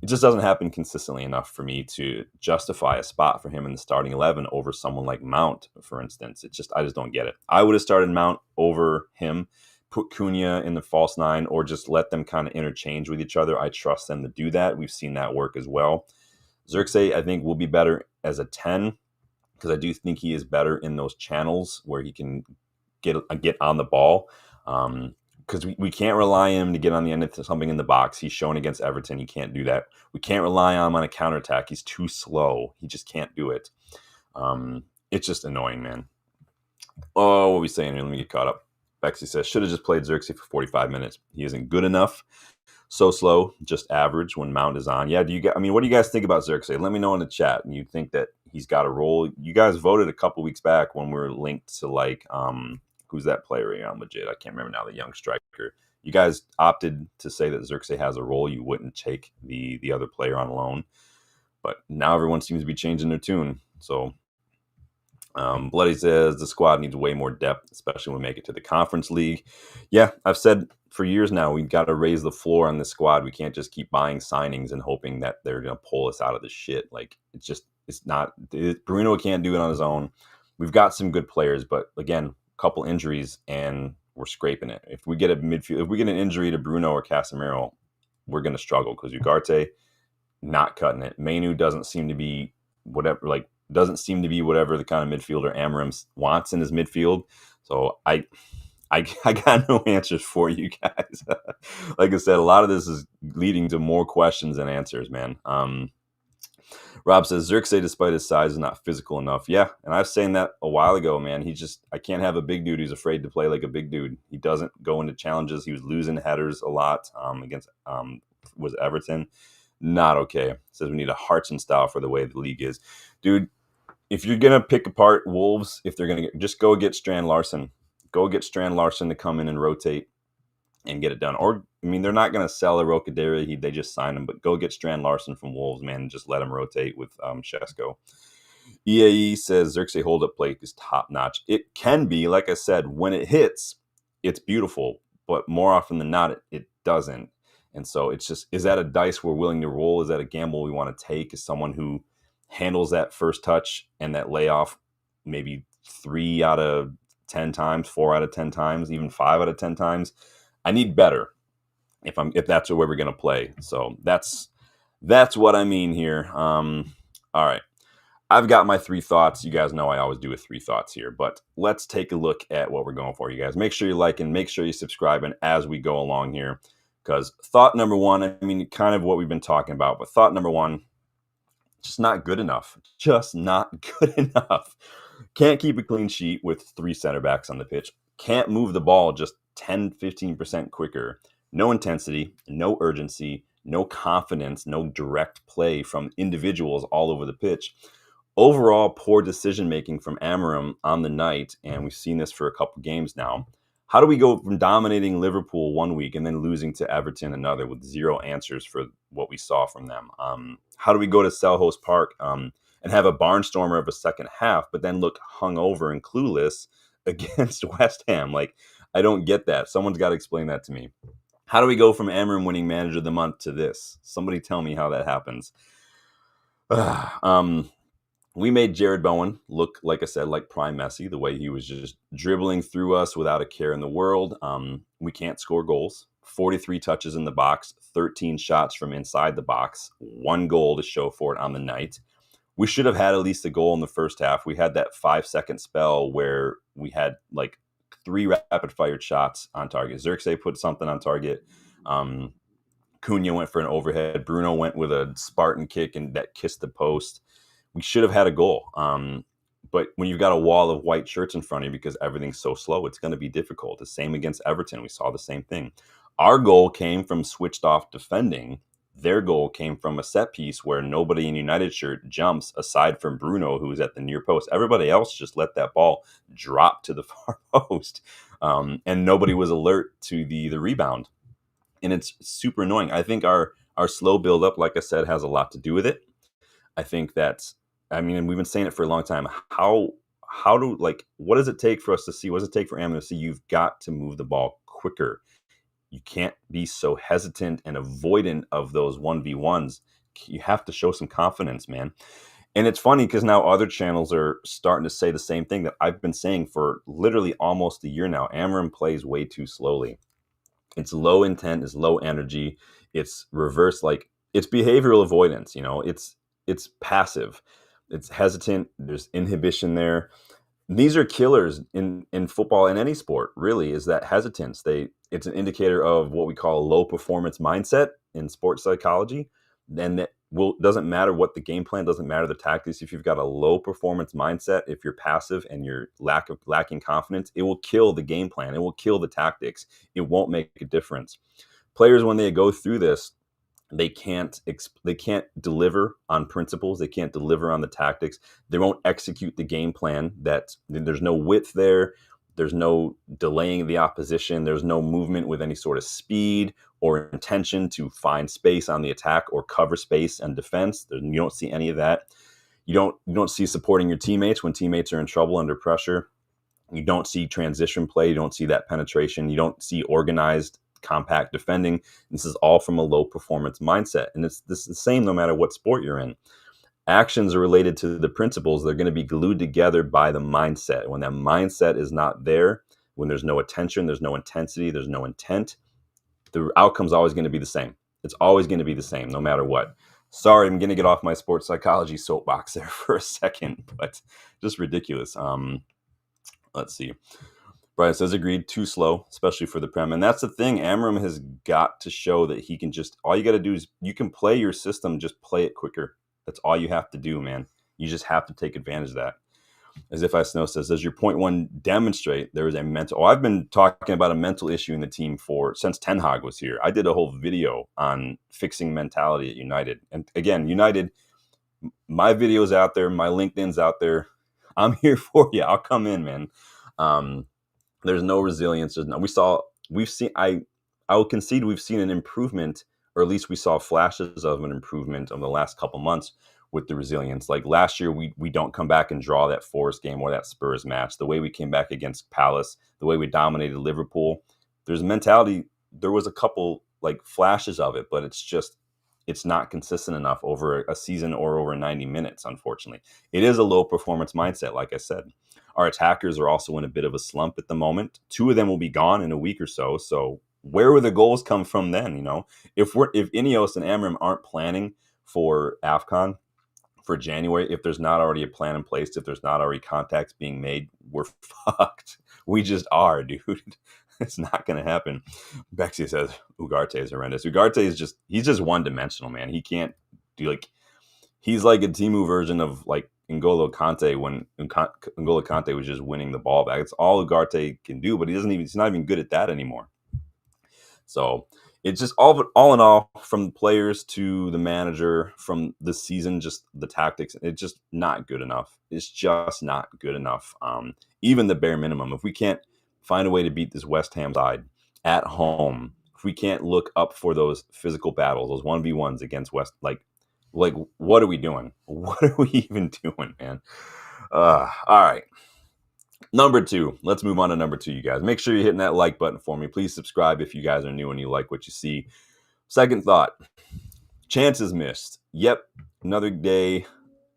it just doesn't happen consistently enough for me to justify a spot for him in the starting 11 over someone like Mount, for instance. I just don't get it. I would have started Mount over him, put Cunha in the false 9, or just let them kind of interchange with each other. I trust them to do that. We've seen that work as well. Xerxes, I think, will be better as a 10 because I do think he is better in those channels where he can get on the ball. Because we can't rely on him to get on the end of something in the box. He's shown against Everton he can't do that. We can't rely on him on a counterattack. He's too slow. He just can't do it. It's just annoying, man. Oh, what are we saying here? Let me get caught up. Bexy says, should have just played Xerxes for 45 minutes. He isn't good enough. So slow, just average when Mount is on. Yeah, what do you guys think about Xerxes? Let me know in the chat. And you think that he's got a role? You guys voted a couple weeks back when we were linked to who's that player right now? Legit, I can't remember now, the young striker. You guys opted to say that Xerxes has a role. You wouldn't take the other player on loan. But now everyone seems to be changing their tune. So Bloody says the squad needs way more depth, especially when we make it to the Conference League. Yeah, I've said for years now, we've got to raise the floor on this squad. We can't just keep buying signings and hoping that they're going to pull us out of the shit. Like, Bruno can't do it on his own. We've got some good players, but again, a couple injuries and we're scraping it. If we get an injury to Bruno or Casemiro, we're going to struggle because Ugarte, not cutting it. Mainu doesn't seem to be whatever the kind of midfielder Amorim wants in his midfield. So I got no answers for you guys. Like I said, a lot of this is leading to more questions than answers, man. Rob says Xerxes, despite his size, is not physical enough. Yeah, and I was saying that a while ago, man. I can't have a big dude who's afraid to play like a big dude. He doesn't go into challenges. He was losing headers a lot against was Everton. Not okay. Says we need a Hartson style for the way the league is. Dude, if you're going to pick apart Wolves, if they're going to just go get Strand Larson. Go get Strand Larson to come in and rotate and get it done. Or, they're not going to sell a Rocadera. They just signed him. But go get Strand Larson from Wolves, man, and just let him rotate with Shesko. EAE says Xerxes hold-up play is top-notch. It can be, like I said, when it hits, it's beautiful. But more often than not, it doesn't. And so it's just, is that a dice we're willing to roll? Is that a gamble we want to take? Is someone who handles that first touch and that layoff maybe 3 out of 10 times, 4 out of 10 times, even 5 out of 10 times? I need better if that's the way we're going to play. So that's what I mean here. All right. I've got my 3 thoughts. You guys know I always do 3 thoughts here, but let's take a look at what we're going for, you guys. Make sure you like and make sure you subscribe as we go along here. Because thought number 1, kind of what we've been talking about, but thought number 1, just not good enough. Just not good enough. Can't keep a clean sheet with 3 center backs on the pitch. can't move the ball just 10-15% quicker. No intensity, no urgency, no confidence, no direct play from individuals all over the pitch. Overall, poor decision making from Amorim on the night, and we've seen this for a couple games now. How do we go from dominating Liverpool one week and then losing to Everton another with zero answers for what we saw from them? How do we go to Selhurst Park and have a barnstormer of a second half, but then look hungover and clueless against West Ham? Like, I don't get that. Someone's got to explain that to me. How do we go from Amorim winning Manager of the Month to this? Somebody tell me how that happens. We made Jared Bowen look, like I said, like prime Messi, the way he was just dribbling through us without a care in the world. We can't score goals. 43 touches in the box, 13 shots from inside the box, 1 goal to show for it on the night. We should have had at least a goal in the first half. We had that 5-second spell where we had like 3 rapid-fired shots on target. Xerxes put something on target. Cunha went for an overhead. Bruno went with a Spartan kick and that kissed the post. We should have had a goal. But when you've got a wall of white shirts in front of you because everything's so slow, it's going to be difficult. The same against Everton. We saw the same thing. Our goal came from switched off defending. Their goal came from a set piece where nobody in United shirt jumps aside from Bruno, who was at the near post. Everybody else just let that ball drop to the far post. And nobody was alert to the rebound. And it's super annoying. I think our slow build up, like I said, has a lot to do with it. I think that's, and we've been saying it for a long time. What does it take for us to see? What does it take for Amorim to see? You've got to move the ball quicker. You can't be so hesitant and avoidant of those 1v1s. You have to show some confidence, man. And it's funny because now other channels are starting to say the same thing that I've been saying for literally almost a year now. Amorim plays way too slowly. It's low intent, it's low energy, it's reverse, it's behavioral avoidance, it's passive, it's hesitant, there's inhibition there. These are killers in football, in any sport, really, is that hesitance. It's an indicator of what we call a low performance mindset in sports psychology. Then that doesn't matter what the game plan, doesn't matter the tactics. If you've got a low performance mindset, if you're passive and you're lacking confidence, it will kill the game plan. It will kill the tactics. It won't make a difference. Players, when they go through this, they can't deliver on principles. They can't deliver on the tactics. They won't execute the game plan. There's no width there. There's no delaying the opposition. There's no movement with any sort of speed or intention to find space on the attack or cover space and defense. You don't see any of that. You don't see supporting your teammates when teammates are in trouble under pressure. You don't see transition play. You don't see that penetration. You don't see organized, compact defending. This is all from a low performance mindset. And it's the same no matter what sport you're in. Actions are related to the principles. They're going to be glued together by the mindset. When that mindset is not there, when there's no attention, there's no intensity, there's no intent, the outcome's always going to be the same. It's always going to be the same, no matter what. Sorry, I'm going to get off my sports psychology soapbox there for a second, but just ridiculous. Let's see. Brian says, agreed, too slow, especially for the Prem. And that's the thing. Amorim has got to show that he can all you got to do is you can play your system, just play it quicker. That's all you have to do, man. You just have to take advantage of that. As If I Snow says, does your point one demonstrate there is a mental... I've been talking about a mental issue in the team since Ten Hag was here. I did a whole video on fixing mentality at United. And again, United, my video's out there, my LinkedIn's out there. I'm here for you. I'll come in, man. There's no resilience. I will concede we've seen an improvement, or at least we saw flashes of an improvement over the last couple months with the resilience. Like last year, we don't come back and draw that Forest game or that Spurs match. The way we came back against Palace, the way we dominated Liverpool, there's a mentality. There was a couple flashes of it, but it's not consistent enough over a season or over 90 minutes, unfortunately. It is a low performance mindset, like I said. Our attackers are also in a bit of a slump at the moment. 2 of them will be gone in a week or so. So where will the goals come from then? If Ineos and Amorim aren't planning for AFCON for January, if there's not already a plan in place, if there's not already contacts being made, we're fucked. We just are, dude. It's not going to happen. Bexy says Ugarte is horrendous. Ugarte he's just one dimensional, man. He can't do he's like a Timu version of N'Golo Kante when N'Golo Kante was just winning the ball back. It's all Ugarte can do, but he's not even good at that anymore. So it's just all in all, from the players to the manager, from the season, just the tactics, it's just not good enough. It's just not good enough. Even the bare minimum. If we can't find a way to beat this West Ham side at home, if we can't look up for those physical battles, those 1v1s against West, like what are we doing? What are we even doing, man? All right. Number 2, let's move on to number 2, you guys. Make sure you're hitting that like button for me. Please subscribe if you guys are new and you like what you see. Second thought, chances missed. Yep, another day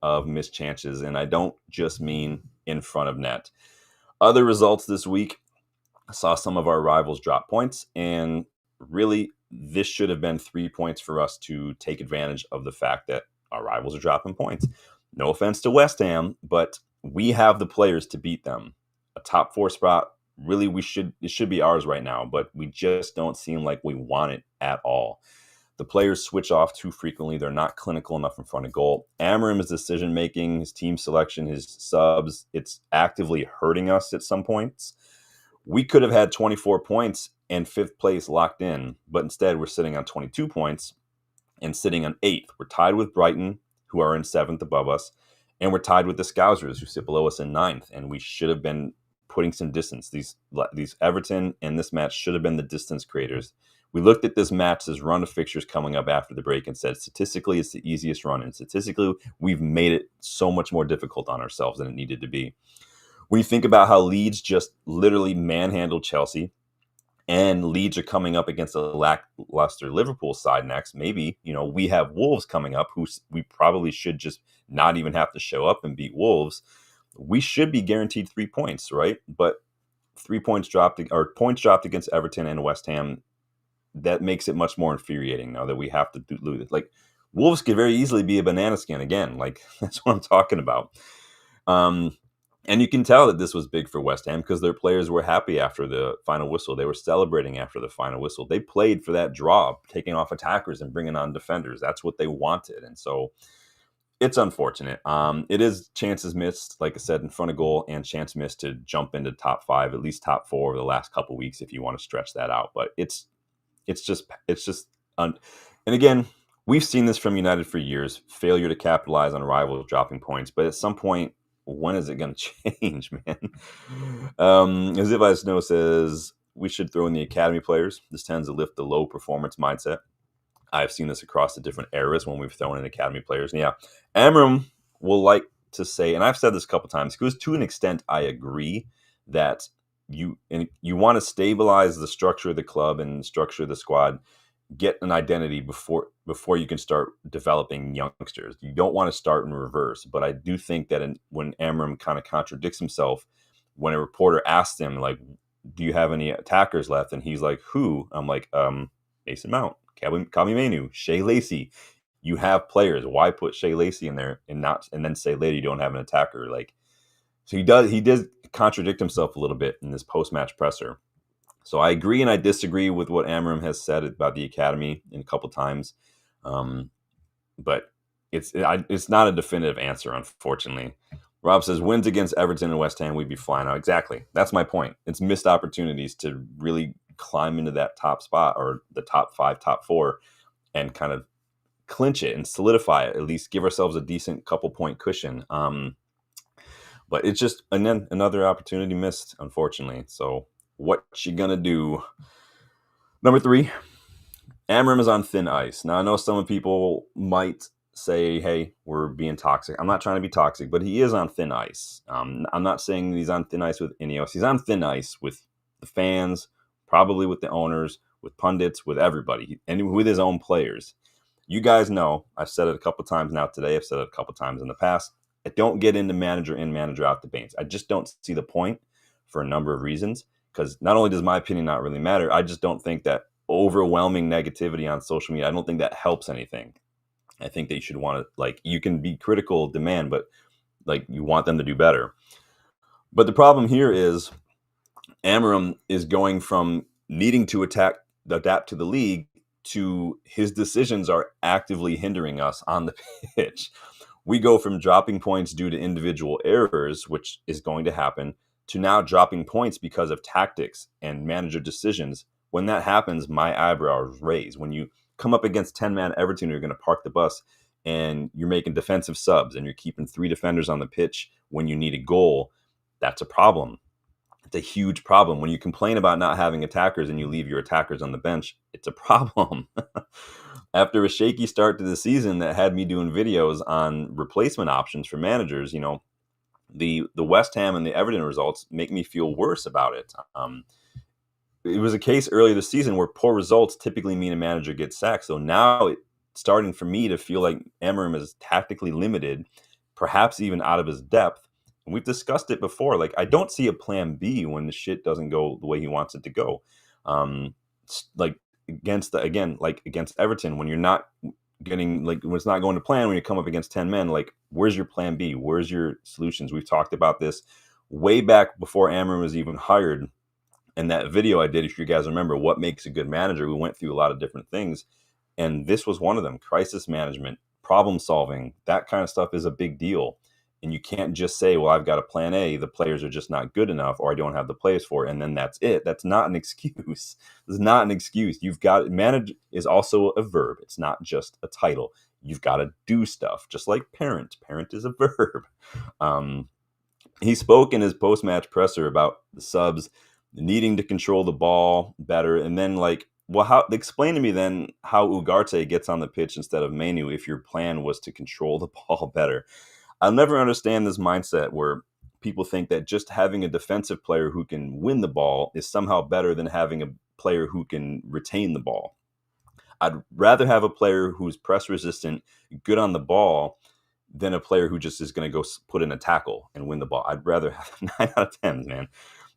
of missed chances, and I don't just mean in front of net. Other results this week, I saw some of our rivals drop points, and really, this should have been 3 points for us to take advantage of the fact that our rivals are dropping points. No offense to West Ham, but we have the players to beat them. A top 4 spot, really, it should be ours right now, but we just don't seem like we want it at all. The players switch off too frequently. They're not clinical enough in front of goal. Amorim's decision-making, his team selection, his subs, it's actively hurting us at some points. We could have had 24 points and 5th place locked in, but instead we're sitting on 22 points and sitting on 8th. We're tied with Brighton, who are in 7th above us, and we're tied with the Scousers, who sit below us in 9th, and we should have been putting some distance. These Everton and this match should have been the distance creators. We looked at this match, this run of fixtures coming up after the break, and said statistically it's the easiest run, and statistically we've made it so much more difficult on ourselves than it needed to be. When you think about how Leeds just literally manhandled Chelsea, and Leeds are coming up against a lackluster Liverpool side next, maybe, we have Wolves coming up, who we probably should just not even have to show up and beat Wolves. We should be guaranteed 3 points, right? But 3 points dropped, or points dropped against Everton and West Ham. That makes it much more infuriating now that we have to lose it. Like, Wolves could very easily be a banana skin again. Like, that's what I'm talking about. And you can tell that this was big for West Ham because their players were happy after the final whistle. They were celebrating after the final whistle. They played for that draw, taking off attackers and bringing on defenders. That's what they wanted. And so it's unfortunate. It is chances missed, like I said, in front of goal, and chance missed to jump into top 5, at least top 4 over the last couple of weeks if you want to stretch that out. But it's just and again, we've seen this from United for years, failure to capitalize on rivals dropping points. But at some point, when is it going to change, man? As if I know says, we should throw in the academy players. This tends to lift the low performance mindset. I've seen this across the different eras when we've thrown in academy players. And yeah, Amorim will like to say, and I've said this a couple times, because to an extent I agree that you want to stabilize the structure of the club and structure of the squad, get an identity before you can start developing youngsters. You don't want to start in reverse. But I do think that when Amorim kind of contradicts himself, when a reporter asked him, like, do you have any attackers left? And he's like, who? I'm like, Mason Mount, Kami Mainu, Shea Lacey. You have players. Why put Shea Lacey in there and then say later you don't have an attacker? Like, so he did contradict himself a little bit in this post-match presser. So I agree and I disagree with what Amorim has said about the academy in a couple times, but it's not a definitive answer, unfortunately. Rob says, wins against Everton and West Ham, we'd be flying out. Exactly. That's my point. It's missed opportunities to really climb into that top spot, or the top 5, top 4, and kind of clinch it and solidify it, at least give ourselves a decent couple point cushion. But it's just another opportunity missed, unfortunately. So what you gonna do? Number 3, Amorim is on thin ice. Now, I know some people might say, hey, we're being toxic. I'm not trying to be toxic, but he is on thin ice. I'm not saying he's on thin ice with Ineos. He's on thin ice with the fans, probably with the owners, with pundits, with everybody, and with his own players. You guys know, I've said it a couple times now today. I've said it a couple times in the past. I don't get into manager in, manager out debates. I just don't see the point for a number of reasons. Because not only does my opinion not really matter, I just don't think that overwhelming negativity on social media, I don't think that helps anything. I think that you should want to, like, you can be critical, demand, but like, you want them to do better. But the problem here is Amorim is going from needing to adapt to the league to his decisions are actively hindering us on the pitch. We go from dropping points due to individual errors, which is going to happen, to now dropping points because of tactics and manager decisions. When that happens, my eyebrows raise. When you come up against 10-man Everton, you're going to park the bus and you're making defensive subs and you're keeping 3 defenders on the pitch when you need a goal. That's a problem. It's a huge problem. When you complain about not having attackers and you leave your attackers on the bench, it's a problem. After a shaky start to the season that had me doing videos on replacement options for managers, the West Ham and the Everton results make me feel worse about it. It was a case earlier this season where poor results typically mean a manager gets sacked. So now it's starting for me to feel like Amorim is tactically limited, perhaps even out of his depth. And we've discussed it before. Like, I don't see a plan B when the shit doesn't go the way he wants it to go. Like against Everton, when you're not getting, like, when it's not going to plan, when you come up against 10 men, like, where's your plan B? Where's your solutions? We've talked about this way back before Amorim was even hired. And that video I did, if you guys remember, what makes a good manager, we went through a lot of different things. And this was one of them. Crisis management, problem solving, that kind of stuff is a big deal. And you can't just say, well, I've got a plan A, the players are just not good enough, or I don't have the players for it, and then that's it. That's not an excuse. It's not an excuse. You've got, manage is also a verb. It's not just a title. You've got to do stuff, just like parent. Parent is a verb. He spoke in his post-match presser about the subs needing to control the ball better, and then explain to me then how Ugarte gets on the pitch instead of Mainu if your plan was to control the ball better. I'll never understand this mindset where people think that just having a defensive player who can win the ball is somehow better than having a player who can retain the ball. I'd rather have a player who's press resistant, good on the ball, than a player who just is going to go put in a tackle and win the ball. I'd rather have 9 out of 10, man.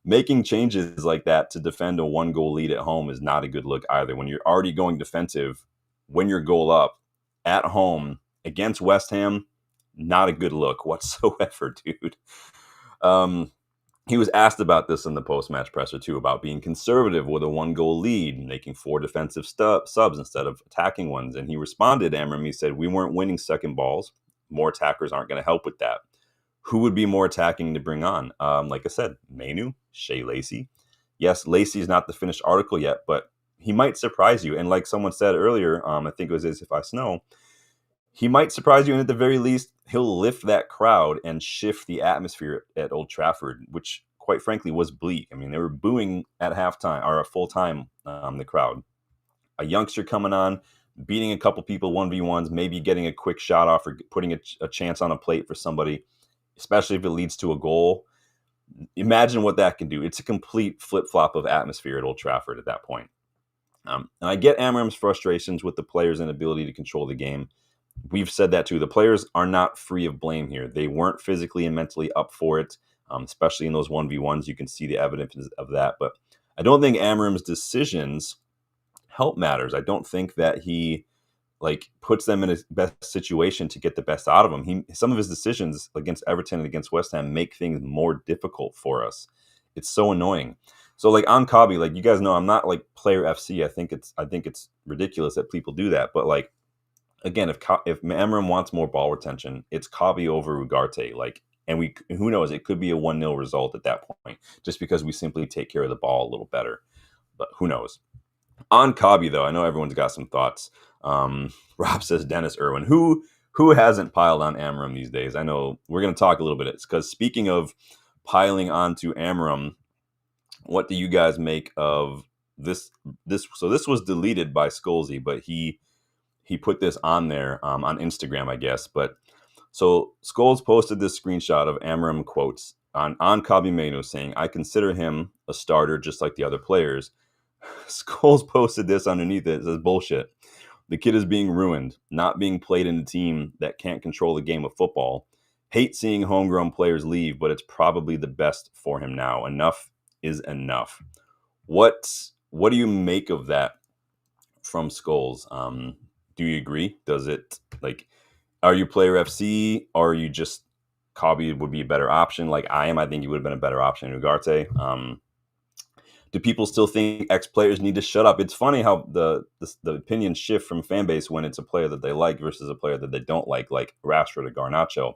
Making changes like that to defend a 1-goal lead at home is not a good look either. When you're already going defensive, when you're goal up at home against West Ham, not a good look whatsoever, dude. He was asked about this in the post-match presser too, about being conservative with a 1-goal lead, making 4 defensive subs instead of attacking ones. And he responded, Amorim, he said, we weren't winning second balls. More attackers aren't going to help with that. Who would be more attacking to bring on? Like I said, Mainu, Shea Lacey. Yes, Lacey is not the finished article yet, but he might surprise you. And like someone said earlier, I think it was As If I Snow, he might surprise you, and at the very least, he'll lift that crowd and shift the atmosphere at Old Trafford, which, quite frankly, was bleak. I mean, they were booing at halftime, or at full time, the crowd. A youngster coming on, beating a couple people 1v1s, maybe getting a quick shot off or putting a chance on a plate for somebody, especially if it leads to a goal. Imagine what that can do. It's a complete flip-flop of atmosphere at Old Trafford at that point. And I get Amorim's frustrations with the players' inability to control the game. We've said that too. The players are not free of blame here. They weren't physically and mentally up for it, especially in those 1v1s. You can see the evidence of that. But I don't think Amorim's decisions help matters. I don't think that he puts them in a best situation to get the best out of them. Some of his decisions against Everton and against West Ham make things more difficult for us. It's so annoying. So on Kabi, you guys know, I'm not player FC. I think it's ridiculous that people do that. But again, if Amorim wants more ball retention, it's Kabi over Ugarte. And who knows, it could be a 1-0 result at that point, just because we simply take care of the ball a little better. But who knows? On Kabi, though, I know everyone's got some thoughts. Rob says Dennis Irwin. Who hasn't piled on Amorim these days? I know we're going to talk a little bit. It's because, speaking of piling onto Amorim, what do you guys make of this? So this was deleted by Scholesy, but he put this on there on Instagram, I guess. But so Scholes posted this screenshot of Amorim quotes on Kabi Mainu saying, "I consider him a starter just like the other players." Scholes posted this underneath it. It says, "Bullshit. The kid is being ruined, not being played in a team that can't control the game of football. Hate seeing homegrown players leave, but it's probably the best for him now. Enough is enough." What do you make of that from Scholes? Do you agree? Does it, are you player FC, or are you just Kabi would be a better option? I am. I think he would have been a better option in Ugarte. Do people still think X players need to shut up? It's funny how the opinions shift from fan base when it's a player that they like versus a player that they don't like Rashford or Garnacho.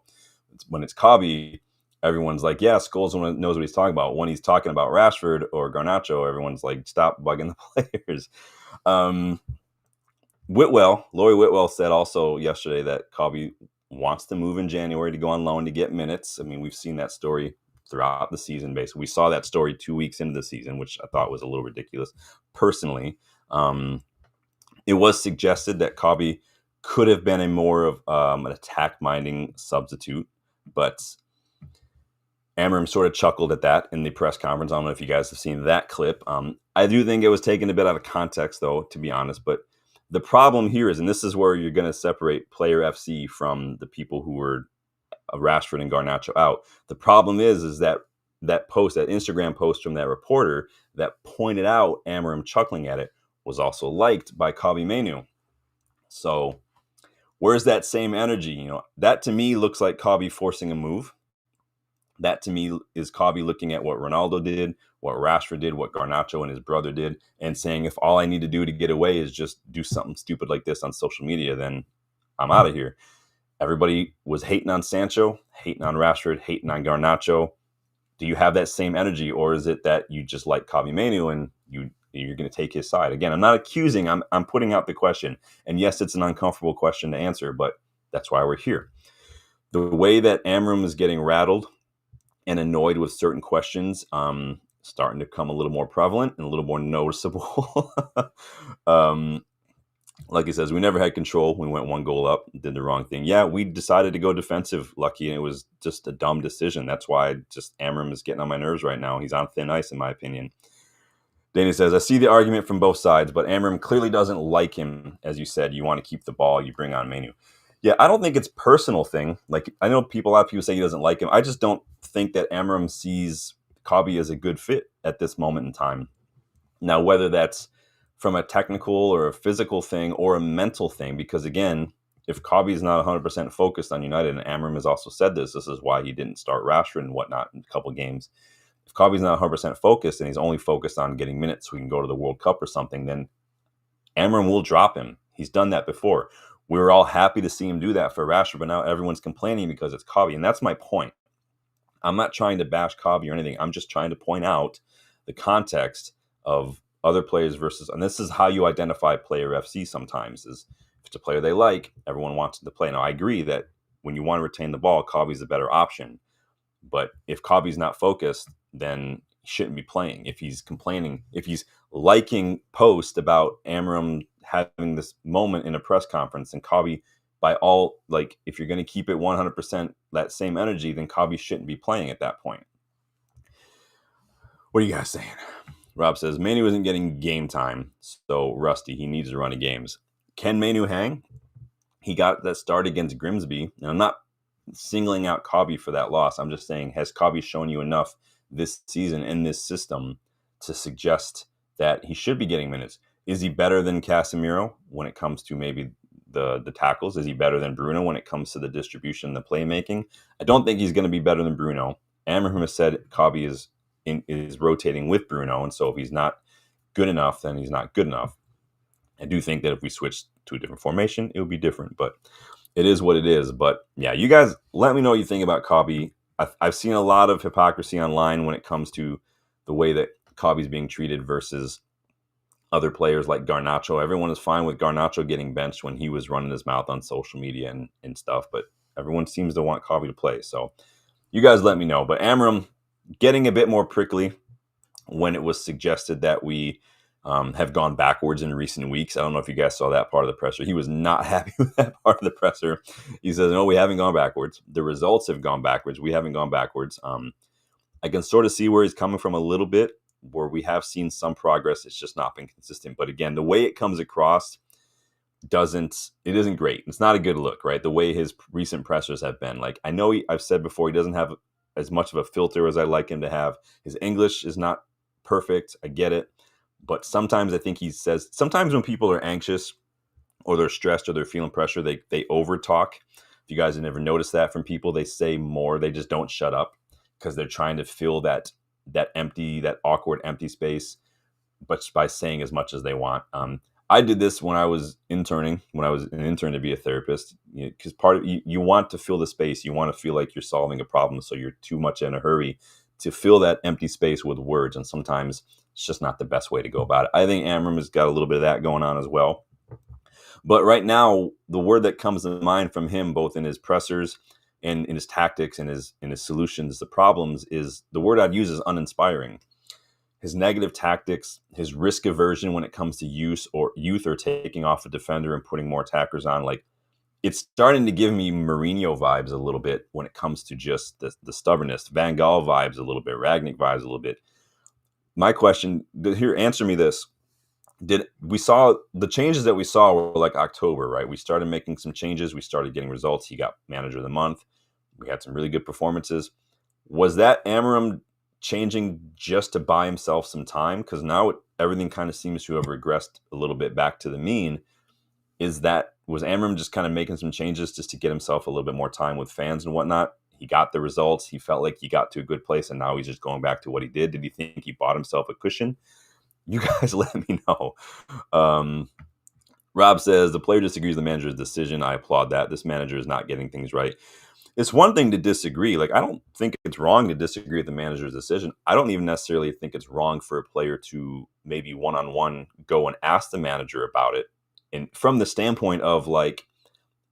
When it's Kobe, everyone's like, yeah, Scholes knows what he's talking about. When he's talking about Rashford or Garnacho, everyone's like, stop bugging the players. Laurie Whitwell said also yesterday that Kobe wants to move in January to go on loan to get minutes. I mean, we've seen that story throughout the season, basically. We saw that story 2 weeks into the season, which I thought was a little ridiculous. Personally, it was suggested that Kobe could have been a more of an attack-minding substitute, but Amorim sort of chuckled at that in the press conference. I don't know if you guys have seen that clip. I do think it was taken a bit out of context, though, to be honest. But the problem here is, and this is where you're going to separate Player FC from the people who were Rashford and Garnacho out. The problem is that post, that Instagram post from that reporter that pointed out Amorim chuckling at it, was also liked by Kobe Mainoo. So where's that same energy? That to me looks like Kobe forcing a move. That to me is Kobe looking at what Ronaldo did, what Rashford did, what Garnacho and his brother did, and saying, if all I need to do to get away is just do something stupid like this on social media, then I'm out of here. Everybody was hating on Sancho, hating on Rashford, hating on Garnacho. Do you have that same energy, or is it that you just like Kobe Mainoo and you're going to take his side? Again, I'm not accusing. I'm putting out the question. And yes, it's an uncomfortable question to answer, but that's why we're here. The way that Amorim is getting rattled and annoyed with certain questions, starting to become a little more prevalent and a little more noticeable. Like he says, we never had control. We went 1 goal up, did the wrong thing. Yeah, we decided to go defensive, Lucky, and it was just a dumb decision. That's why Amorim is getting on my nerves right now. He's on thin ice, in my opinion. Danny says, I see the argument from both sides, but Amorim clearly doesn't like him. As you said, you want to keep the ball, you bring on Mainoo. Yeah, I don't think it's a personal thing. Like, I know a lot of people say he doesn't like him. I just don't think that Amorim sees Kobe as a good fit at this moment in time. Now, whether that's from a technical or a physical thing or a mental thing, because again, if Kobe is not 100% focused on United, and Amorim has also said this is why he didn't start Rashford and whatnot in a couple of games. If Kobe's not 100% focused and he's only focused on getting minutes so he can go to the World Cup or something, then Amorim will drop him. He's done that before. We were all happy to see him do that for Rashford, but now everyone's complaining because it's Kobe, and that's my point. I'm not trying to bash Kobe or anything. I'm just trying to point out the context of other players versus, and this is how you identify Player FC sometimes, is if it's a player they like, everyone wants him to play. Now, I agree that when you want to retain the ball, Kobe's a better option. But if Kobe's not focused, then he shouldn't be playing. If he's complaining, if he's liking post about Amorim having this moment in a press conference, and Kobe, if you're going to keep it 100% that same energy, then Kobe shouldn't be playing at that point. What are you guys saying? Rob says, Mainoo isn't getting game time, so rusty. He needs to run games. Can Mainoo hang? He got that start against Grimsby, and I'm not singling out Kobe for that loss. I'm just saying, has Kobe shown you enough this season in this system to suggest that he should be getting minutes? Is he better than Casemiro when it comes to maybe the tackles? Is he better than Bruno when it comes to the distribution, the playmaking? I don't think he's going to be better than Bruno. Amorim has said Kobe is rotating with Bruno, and so if he's not good enough, then he's not good enough. I do think that if we switch to a different formation, it would be different, but it is what it is. But yeah, you guys let me know what you think about Kobe. I've seen a lot of hypocrisy online when it comes to the way that Kobe's being treated versus other players like Garnacho. Everyone is fine with Garnacho getting benched when he was running his mouth on social media and stuff, but everyone seems to want Kobe to play. So you guys let me know. But Amorim getting a bit more prickly when it was suggested that we have gone backwards in recent weeks. I don't know if you guys saw that part of the presser. He was not happy with that part of the presser. He says, no, we haven't gone backwards. The results have gone backwards. We haven't gone backwards. I can sort of see where he's coming from a little bit, where we have seen some progress. It's just not been consistent. But again, the way it comes across isn't great. It's not a good look, right? The way his recent pressers have been. Like, I know I've said before, he doesn't have as much of a filter as I like him to have. His English is not perfect. I get it. But sometimes I think sometimes when people are anxious or they're stressed or they're feeling pressure, they over talk. If you guys have never noticed that from people, they say more. They just don't shut up because they're trying to fill that awkward empty space. but by saying as much as they want. I did this when I was interning, when I was an intern to be a therapist, because part of you want to fill the space. You want to feel like you're solving a problem, so you're too much in a hurry to fill that empty space with words. And sometimes it's just not the best way to go about it. I think Amorim has got a little bit of that going on as well. But right now, the word that comes to mind from him, both in his pressers and in his tactics and in his solutions to problems, is the word I'd use is uninspiring. His negative tactics, his risk aversion when it comes to youth or taking off a defender and putting more attackers on, like, it's starting to give me Mourinho vibes a little bit when it comes to just the stubbornness. Van Gaal vibes a little bit, Ragnick vibes a little bit. My question here, answer me this. We saw the changes that we saw were like October, right? We started making some changes. We started getting results. He got manager of the month. We had some really good performances. Was that Amorim changing just to buy himself some time? Because now everything kind of seems to have regressed a little bit back to the mean. Was Amorim just kind of making some changes just to get himself a little bit more time with fans and whatnot? He got the results. He felt like he got to a good place, and now he's just going back to what he did. Did he think he bought himself a cushion? You guys let me know. Rob says, the player disagrees with the manager's decision. I applaud that. This manager is not getting things right. It's one thing to disagree. Like, I don't think it's wrong to disagree with the manager's decision. I don't even necessarily think it's wrong for a player to maybe one-on-one go and ask the manager about it. And from the standpoint of, like,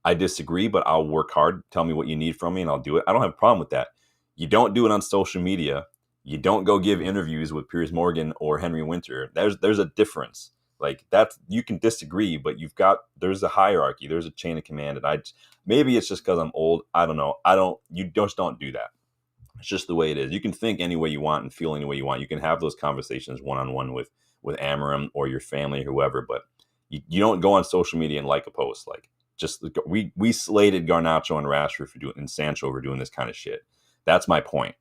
I disagree, but I'll work hard. Tell me what you need from me and I'll do it. I don't have a problem with that. You don't do it on social media. You don't go give interviews with Piers Morgan or Henry Winter. There's a difference. Like, that, you can disagree, but there's a hierarchy, there's a chain of command. And maybe it's just because I'm old. I don't know. You just don't do that. It's just the way it is. You can think any way you want and feel any way you want. You can have those conversations one-on-one with Amorim or your family or whoever, but you don't go on social media and like a post. Like, just we slated Garnacho and Rashford for doing, and Sancho for doing this kind of shit. That's my point.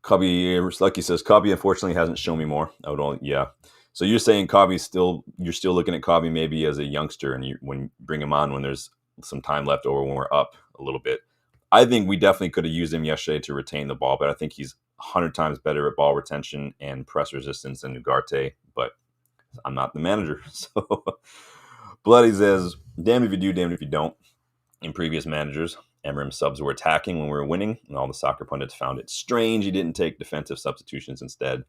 Cubby, Lucky says, Cubby unfortunately hasn't shown me more. So you're saying you're still looking at Cubby maybe as a youngster, and when you bring him on when there's some time left over, when we're up a little bit. I think we definitely could have used him yesterday to retain the ball, but I think he's 100 times better at ball retention and press resistance than Ugarte, but I'm not the manager. So Bloody says, damn if you do, damn if you don't. In previous managers, Amorim subs were attacking when we were winning, and all the soccer pundits found it strange he didn't take defensive substitutions instead.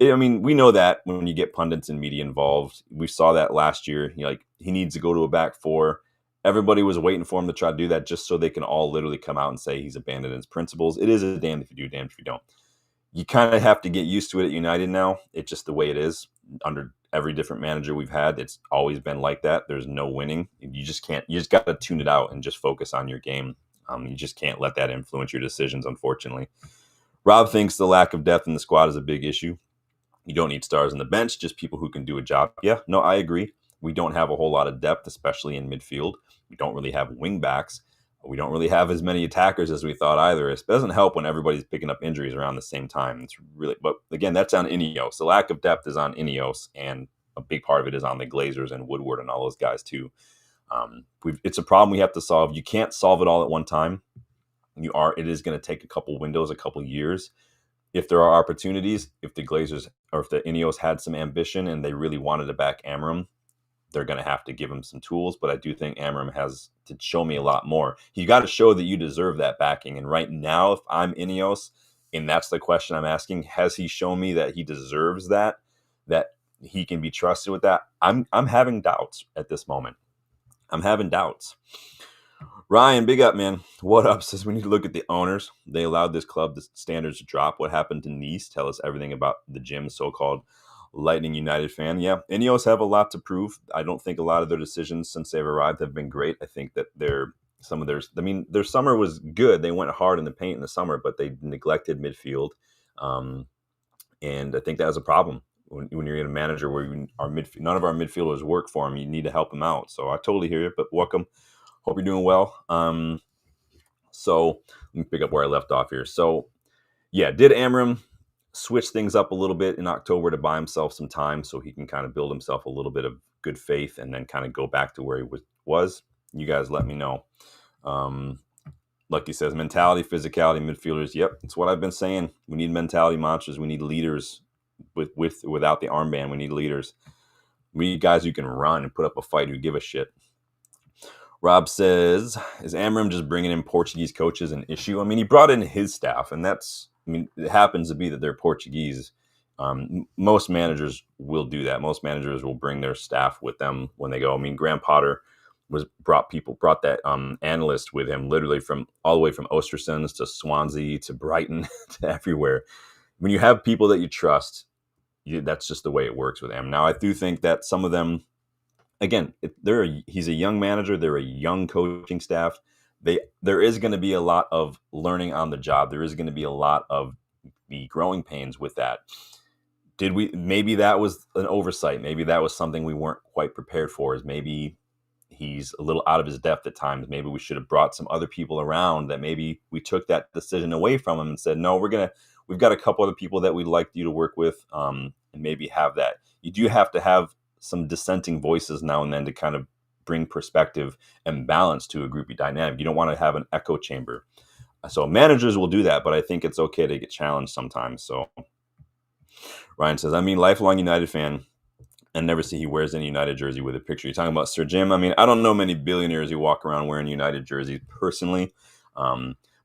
I mean, we know that when you get pundits and media involved. We saw that last year. He needs to go to a back four. Everybody was waiting for him to try to do that just so they can all literally come out and say he's abandoned his principles. It is a damn if you do, damn if you don't. You kind of have to get used to it at United now. It's just the way it is. Under every different manager we've had, it's always been like that. There's no winning. You just got to tune it out and just focus on your game. You just can't let that influence your decisions, unfortunately. Rob thinks the lack of depth in the squad is a big issue. You don't need stars on the bench, just people who can do a job. Yeah, no, I agree. We don't have a whole lot of depth, especially in midfield. We don't really have wing backs. We don't really have as many attackers as we thought either. It doesn't help when everybody's picking up injuries around the same time. But again, that's on Ineos. The lack of depth is on Ineos, and a big part of it is on the Glazers and Woodward and all those guys too. It's a problem we have to solve. You can't solve it all at one time. It is going to take a couple windows, a couple years. If there are opportunities, if the Glazers or if the Ineos had some ambition and they really wanted to back Amorim, they're going to have to give him some tools. But I do think Amorim has to show me a lot more. You got to show that you deserve that backing. And right now, if I'm Ineos, and that's the question I'm asking, has he shown me that he deserves that he can be trusted with that? I'm having doubts at this moment. I'm having doubts. Ryan, big up, man. What up? Says we need to look at the owners. They allowed this club the standards to drop. What happened to Nice? Tell us everything about the gym, so-called Lightning United fan. Yeah, Ineos have a lot to prove. I don't think a lot of their decisions since they've arrived have been great. I think that their summer was good. They went hard in the paint in the summer, but they neglected midfield. And I think that was a problem. When you're in a manager where none of our midfielders work for him, you need to help him out. So I totally hear you, but welcome. Hope you're doing well. So let me pick up where I left off here. So yeah, did Amorim switch things up a little bit in October to buy himself some time so he can kind of build himself a little bit of good faith and then kind of go back to where he was? You guys let me know. Lucky says, mentality, physicality, midfielders. Yep, it's what I've been saying. We need mentality monsters. We need leaders with or without the armband. We need leaders. We need guys who can run and put up a fight, who give a shit. Rob says, is Amorim just bringing in Portuguese coaches an issue? I mean, he brought in his staff, and it happens to be that they're Portuguese. Most managers will do that. Most managers will bring their staff with them when they go. I mean, Graham Potter brought that analyst with him, literally all the way from Ostersunds to Swansea to Brighton to everywhere. When you have people that you trust, that's just the way it works with him. Now, I do think that some of them, again, he's a young manager. They're a young coaching staff. There is going to be a lot of learning on the job. There is going to be a lot of the growing pains with that. Maybe that was an oversight. Maybe that was something we weren't quite prepared for. Is maybe he's a little out of his depth at times. Maybe we should have brought some other people around. That maybe we took that decision away from him and said, no, we've got a couple other people that we'd like you to work with, and maybe have that. You do have to have some dissenting voices now and then to kind of bring perspective and balance to a groupie dynamic. You don't want to have an echo chamber. So managers will do that, but I think it's okay to get challenged sometimes. So Ryan says, I mean, lifelong United fan, and never see he wears any United jersey with a picture. You're talking about Sir Jim. I mean, I don't know many billionaires who walk around wearing United jerseys personally.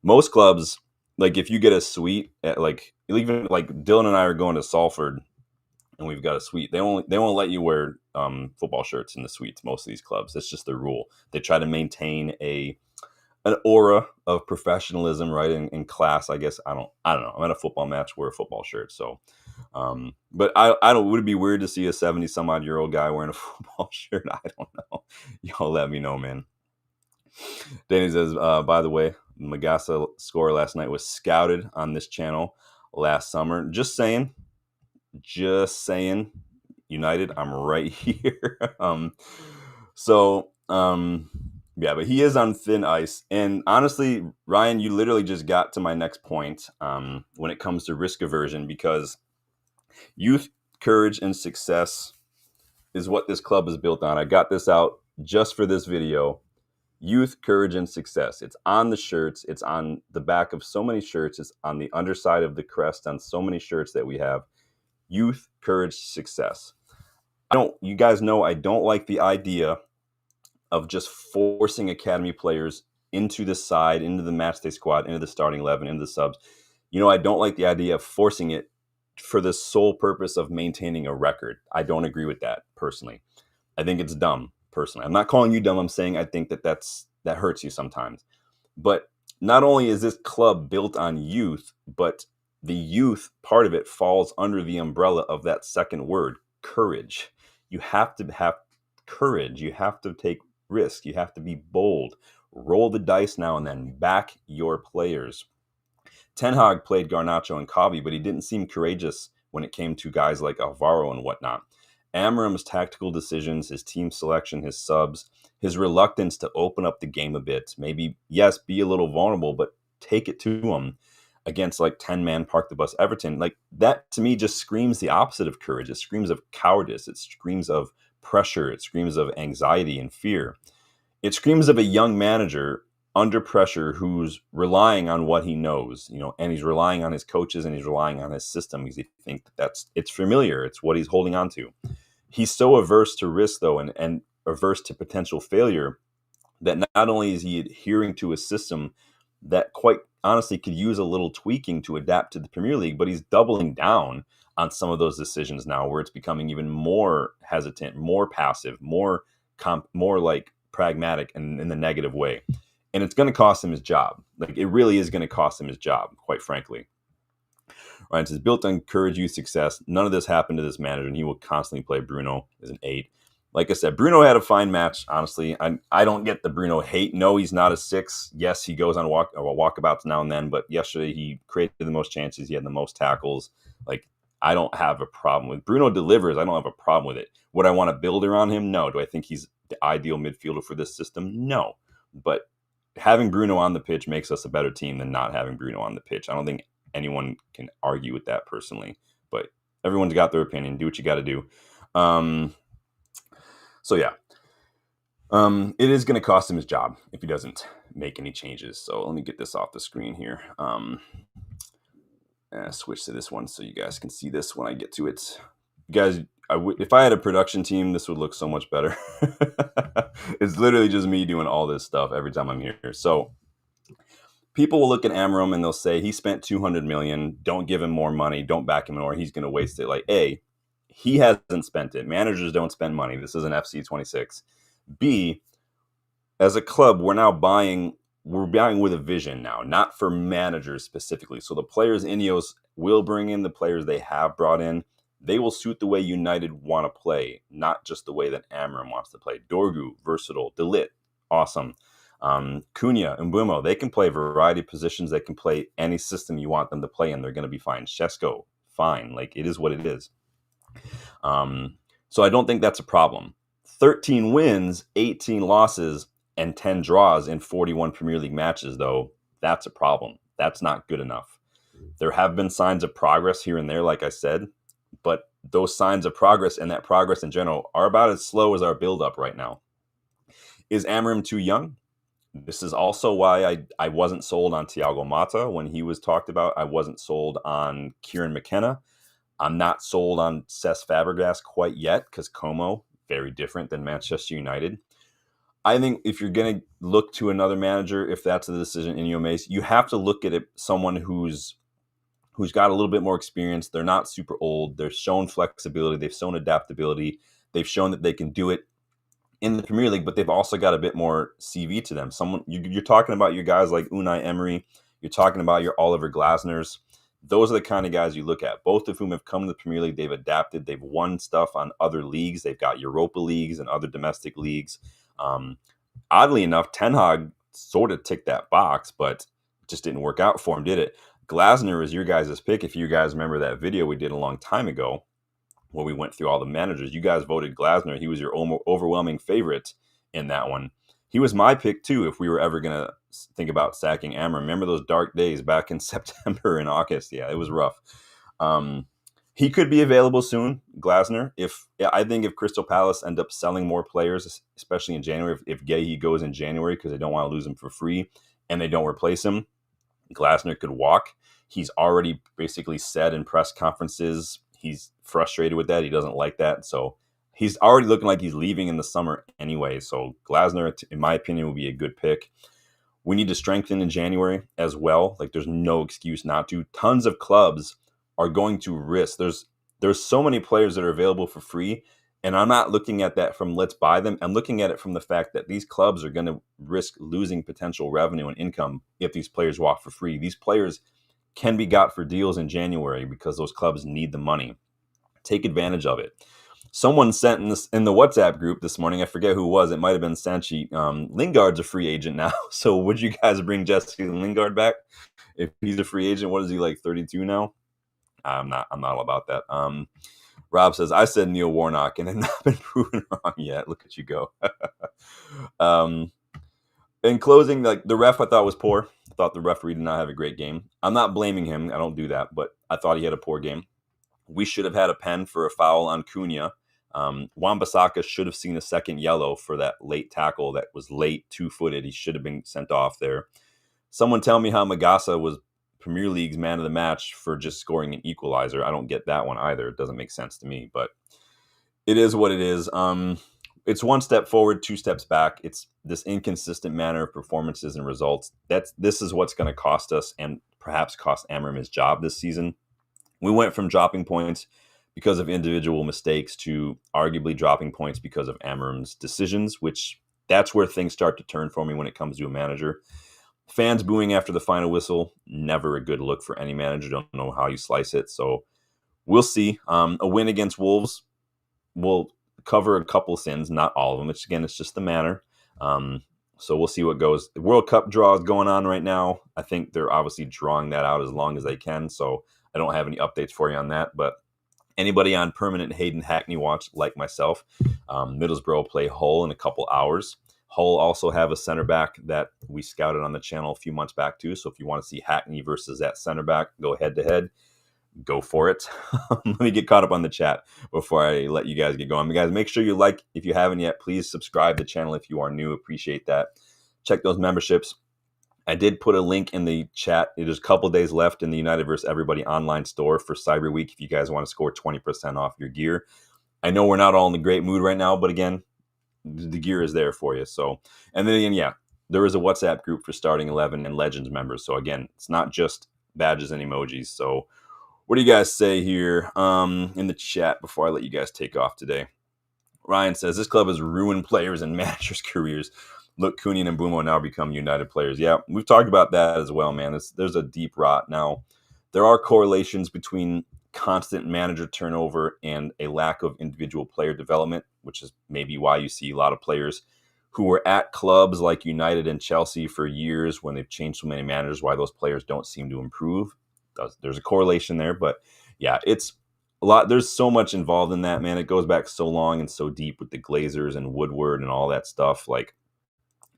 Most clubs, like if you get a suite at even Dylan and I are going to Salford and we've got a suite, they won't let you wear football shirts in the suites. Most of these clubs, that's just the rule. They try to maintain an aura of professionalism, right, in class. I guess I don't know. I'm at a football match, wear a football shirt. So, but I don't. Would it be weird to see a 70-some-odd-year-old guy wearing a football shirt? I don't know. Y'all let me know, man. Danny says, by the way, Magasa score last night was scouted on this channel last summer. Just saying. United, I'm right here. Yeah, but he is on thin ice. And honestly, Ryan, you literally just got to my next point when it comes to risk aversion, because youth, courage, and success is what this club is built on. I got this out just for this video. Youth, courage, and success. It's on the shirts. It's on the back of so many shirts. It's on the underside of the crest on so many shirts that we have. Youth, courage, success. You guys know I don't like the idea of just forcing academy players into the side, into the matchday squad, into the starting 11, into the subs. I don't like the idea of forcing it for the sole purpose of maintaining a record. I don't agree with that personally. I think it's dumb personally. I'm not calling you dumb. I'm saying I think that hurts you sometimes. But not only is this club built on youth, but the youth part of it falls under the umbrella of that second word, courage. You have to have courage. You have to take risk. You have to be bold. Roll the dice now and then. Back your players. Ten Hag played Garnacho and Kavi, but he didn't seem courageous when it came to guys like Alvaro and whatnot. Amorim's tactical decisions, his team selection, his subs, his reluctance to open up the game a bit, maybe, yes, be a little vulnerable, but take it to him against 10-man Park the Bus Everton. That to me just screams the opposite of courage. It screams of cowardice. It screams of pressure. It screams of anxiety and fear. It screams of a young manager under pressure who's relying on what he knows, and he's relying on his coaches and he's relying on his system because he thinks it's familiar. It's what he's holding on to. He's so averse to risk, though, and averse to potential failure, that not only is he adhering to a system that quite honestly could use a little tweaking to adapt to the Premier League, but he's doubling down on some of those decisions now, where it's becoming even more hesitant, more passive, more pragmatic and in the negative way. And it's going to cost him his job. It really is going to cost him his job, quite frankly. Ryan says, built on courage, youth, success. None of this happened to this manager, and he will constantly play Bruno as an 8. Like I said, Bruno had a fine match, honestly. I don't get the Bruno hate. No, he's not a 6. Yes, he goes on walkabouts now and then, but yesterday he created the most chances. He had the most tackles. I don't have a problem with Bruno delivers. I don't have a problem with it. Would I want to build around him? No. Do I think he's the ideal midfielder for this system? No. But having Bruno on the pitch makes us a better team than not having Bruno on the pitch. I don't think anyone can argue with that personally, but everyone's got their opinion. Do what you got to do. So yeah, it is going to cost him his job if he doesn't make any changes. So let me get this off the screen here. switch to this one so you guys can see this when I get to it. You guys, if I had a production team, this would look so much better. It's literally just me doing all this stuff every time I'm here. So people will look at Amorim and they'll say he spent $200 million. Don't give him more money. Don't back him more. He's going to waste it. Like, A, he hasn't spent it. Managers don't spend money. This is an FC 26. B, as a club, we're buying with a vision now, not for managers specifically. So the players Ineos will bring in, the players they have brought in, they will suit the way United want to play, not just the way that Amorim wants to play. Dorgu, versatile. De Ligt, awesome. Cunha and Mbeumo, they can play a variety of positions. They can play any system you want them to play in. They're going to be fine. Shesko, fine. Like, it is what it is. So I don't think that's a problem. 13 wins, 18 losses, and 10 draws in 41 Premier League matches, though, that's a problem. That's not good enough. There have been signs of progress here and there, like I said, but those signs of progress and that progress in general are about as slow as our build-up right now. Is Amorim too young? This is also why I wasn't sold on Thiago Motta when he was talked about. I wasn't sold on Kieran McKenna. I'm not sold on Cesc Fabregas quite yet because Como, very different than Manchester United. I think if you're going to look to another manager, if that's the decision in Mace, you have to look at it someone who's got a little bit more experience. They're not super old. They've shown flexibility. They've shown adaptability. They've shown that they can do it in the Premier League, but they've also got a bit more CV to them. You're talking about your guys like Unai Emery. You're talking about your Oliver Glasners. Those are the kind of guys you look at, both of whom have come to the Premier League. They've adapted. They've won stuff on other leagues. They've got Europa leagues and other domestic leagues. Oddly enough, Ten Hag sort of ticked that box, but it just didn't work out for him, did it? Glasner is your guys' pick. If you guys remember that video we did a long time ago where we went through all the managers, you guys voted Glasner. He was your overwhelming favorite in that one. He was my pick, too, if we were ever going to think about sacking Amorim. Remember those dark days back in September and August? Yeah, it was rough. He could be available soon, Glasner. I think if Crystal Palace end up selling more players, especially in January, if Guehi goes in January because they don't want to lose him for free and they don't replace him, Glasner could walk. He's already basically said in press conferences he's frustrated with that. He doesn't like that. So he's already looking like he's leaving in the summer anyway. So Glasner, in my opinion, will be a good pick. We need to strengthen in January as well. Like, there's no excuse not to. Tons of clubs are going to risk. There's so many players that are available for free, and I'm not looking at that from let's buy them. I'm looking at it from the fact that these clubs are going to risk losing potential revenue and income if these players walk for free. These players can be got for deals in January because those clubs need the money. Take advantage of it. Someone sent in the WhatsApp group this morning, I forget who it was, it might have been Sanchi, Lingard's a free agent now. So would you guys bring Jesse Lingard back if he's a free agent? What is he, like 32 now? I'm not all about that. Rob says, I said Neil Warnock and have not been proven wrong yet. Look at you go. In closing, like, the ref I thought was poor. I thought the referee did not have a great game. I'm not blaming him. I don't do that, but I thought he had a poor game. We should have had a pen for a foul on Cunha. Wan-Bissaka should have seen a second yellow for that late tackle that was late, two-footed. He should have been sent off there. Someone tell me how Magasa was Premier League's man of the match for just scoring an equalizer. I don't get that one either. It doesn't make sense to me, but it is what it is. It's one step forward, two steps back. It's this inconsistent manner of performances and results. This is what's going to cost us and perhaps cost Amorim his job this season. We went from dropping points because of individual mistakes to arguably dropping points because of Amorim's decisions, which that's where things start to turn for me when it comes to a manager. Fans booing after the final whistle, never a good look for any manager. Don't know how you slice it. So we'll see. A win against Wolves will cover a couple sins, not all of them. It's just the manner. So we'll see what goes. The World Cup draw is going on right now. I think they're obviously drawing that out as long as they can. So I don't have any updates for you on that. But anybody on permanent Hayden Hackney watch, like myself, Middlesbrough play Hull in a couple hours. Hull also have a center back that we scouted on the channel a few months back too. So if you want to see Hackney versus that center back go head to head, go for it. Let me get caught up on the chat before I let you guys get going. Guys, make sure you like, if you haven't yet, please subscribe to the channel if you are new. Appreciate that. Check those memberships. I did put a link in the chat. It is a couple days left in the United vs. Everybody online store for Cyber Week if you guys want to score 20% off your gear. I know we're not all in a great mood right now, but again, the gear is there for you. So, and then again, yeah, there is a WhatsApp group for starting 11 and Legends members. So again, it's not just badges and emojis. So what do you guys say here in the chat before I let you guys take off today? Ryan says, this club has ruined players and managers' careers. Look, Cunha and Mbumo now become United players. Yeah, we've talked about that as well, man. There's a deep rot. Now, there are correlations between constant manager turnover and a lack of individual player development, which is maybe why you see a lot of players who were at clubs like United and Chelsea for years when they've changed so many managers, why those players don't seem to improve. There's a correlation there, but yeah, it's a lot. There's so much involved in that, man. It goes back so long and so deep with the Glazers and Woodward and all that stuff. Like,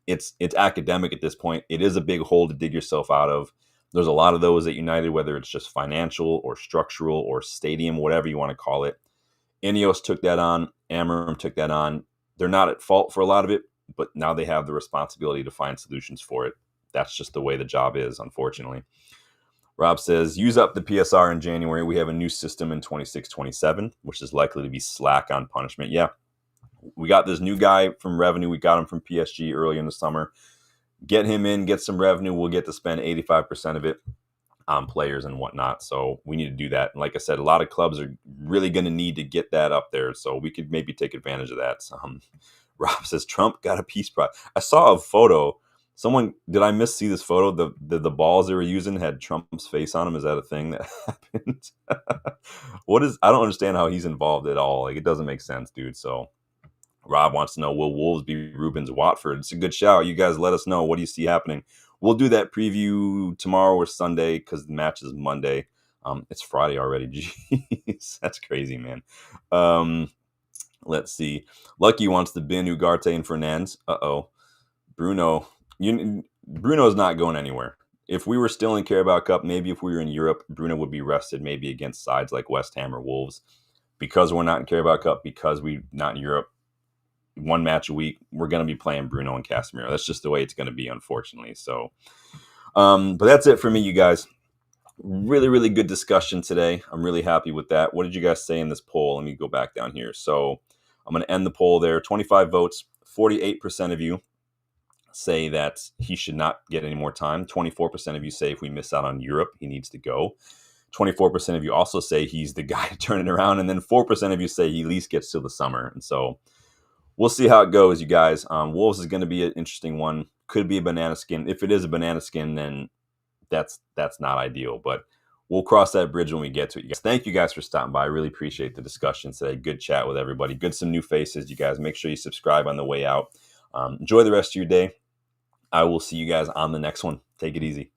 it's academic at this point. It is a big hole to dig yourself out of. There's a lot of those at United, whether it's just financial or structural or stadium, whatever you want to call it. Ineos took that on. Amorim took that on. They're not at fault for a lot of it, but now they have the responsibility to find solutions for it. That's just the way the job is, unfortunately. Rob says, use up the PSR in January. We have a new system in 26-27, which is likely to be slack on punishment. Yeah, we got this new guy from revenue. We got him from PSG early in the summer. Get him in, get some revenue. We'll get to spend 85% of it on players and whatnot. So we need to do that. And like I said, a lot of clubs are really going to need to get that up there. So we could maybe take advantage of that. Rob says, Trump got a peace prize. I saw a photo. Did I see this photo? The balls they were using had Trump's face on them. Is that a thing that happened? I don't understand how he's involved at all. Like, it doesn't make sense, dude. So Rob wants to know, will Wolves be Rubens Watford? It's a good shout. You guys let us know. What do you see happening? We'll do that preview tomorrow or Sunday because the match is Monday. It's Friday already. Jeez, that's crazy, man. Let's see. Lucky wants to bin Ugarte and Fernandes. Bruno's not going anywhere. If we were still in Carabao Cup, maybe if we were in Europe, Bruno would be rested maybe against sides like West Ham or Wolves. Because we're not in Carabao Cup, because we're not in Europe, one match a week, we're going to be playing Bruno and Casemiro. That's just the way it's going to be, unfortunately. So, but that's it for me, you guys. Really, really good discussion today. I'm really happy with that. What did you guys say in this poll? Let me go back down here. So I'm going to end the poll there. 25 votes. 48% of you say that he should not get any more time. 24% of you say if we miss out on Europe, he needs to go. 24% of you also say he's the guy to turn it around. And then 4% of you say he at least gets till the summer. And so we'll see how it goes, you guys. Wolves is going to be an interesting one. Could be a banana skin. If it is a banana skin, then that's not ideal. But we'll cross that bridge when we get to it, you guys. Thank you guys for stopping by. I really appreciate the discussion today. Good chat with everybody. Good, some new faces, you guys. Make sure you subscribe on the way out. Enjoy the rest of your day. I will see you guys on the next one. Take it easy.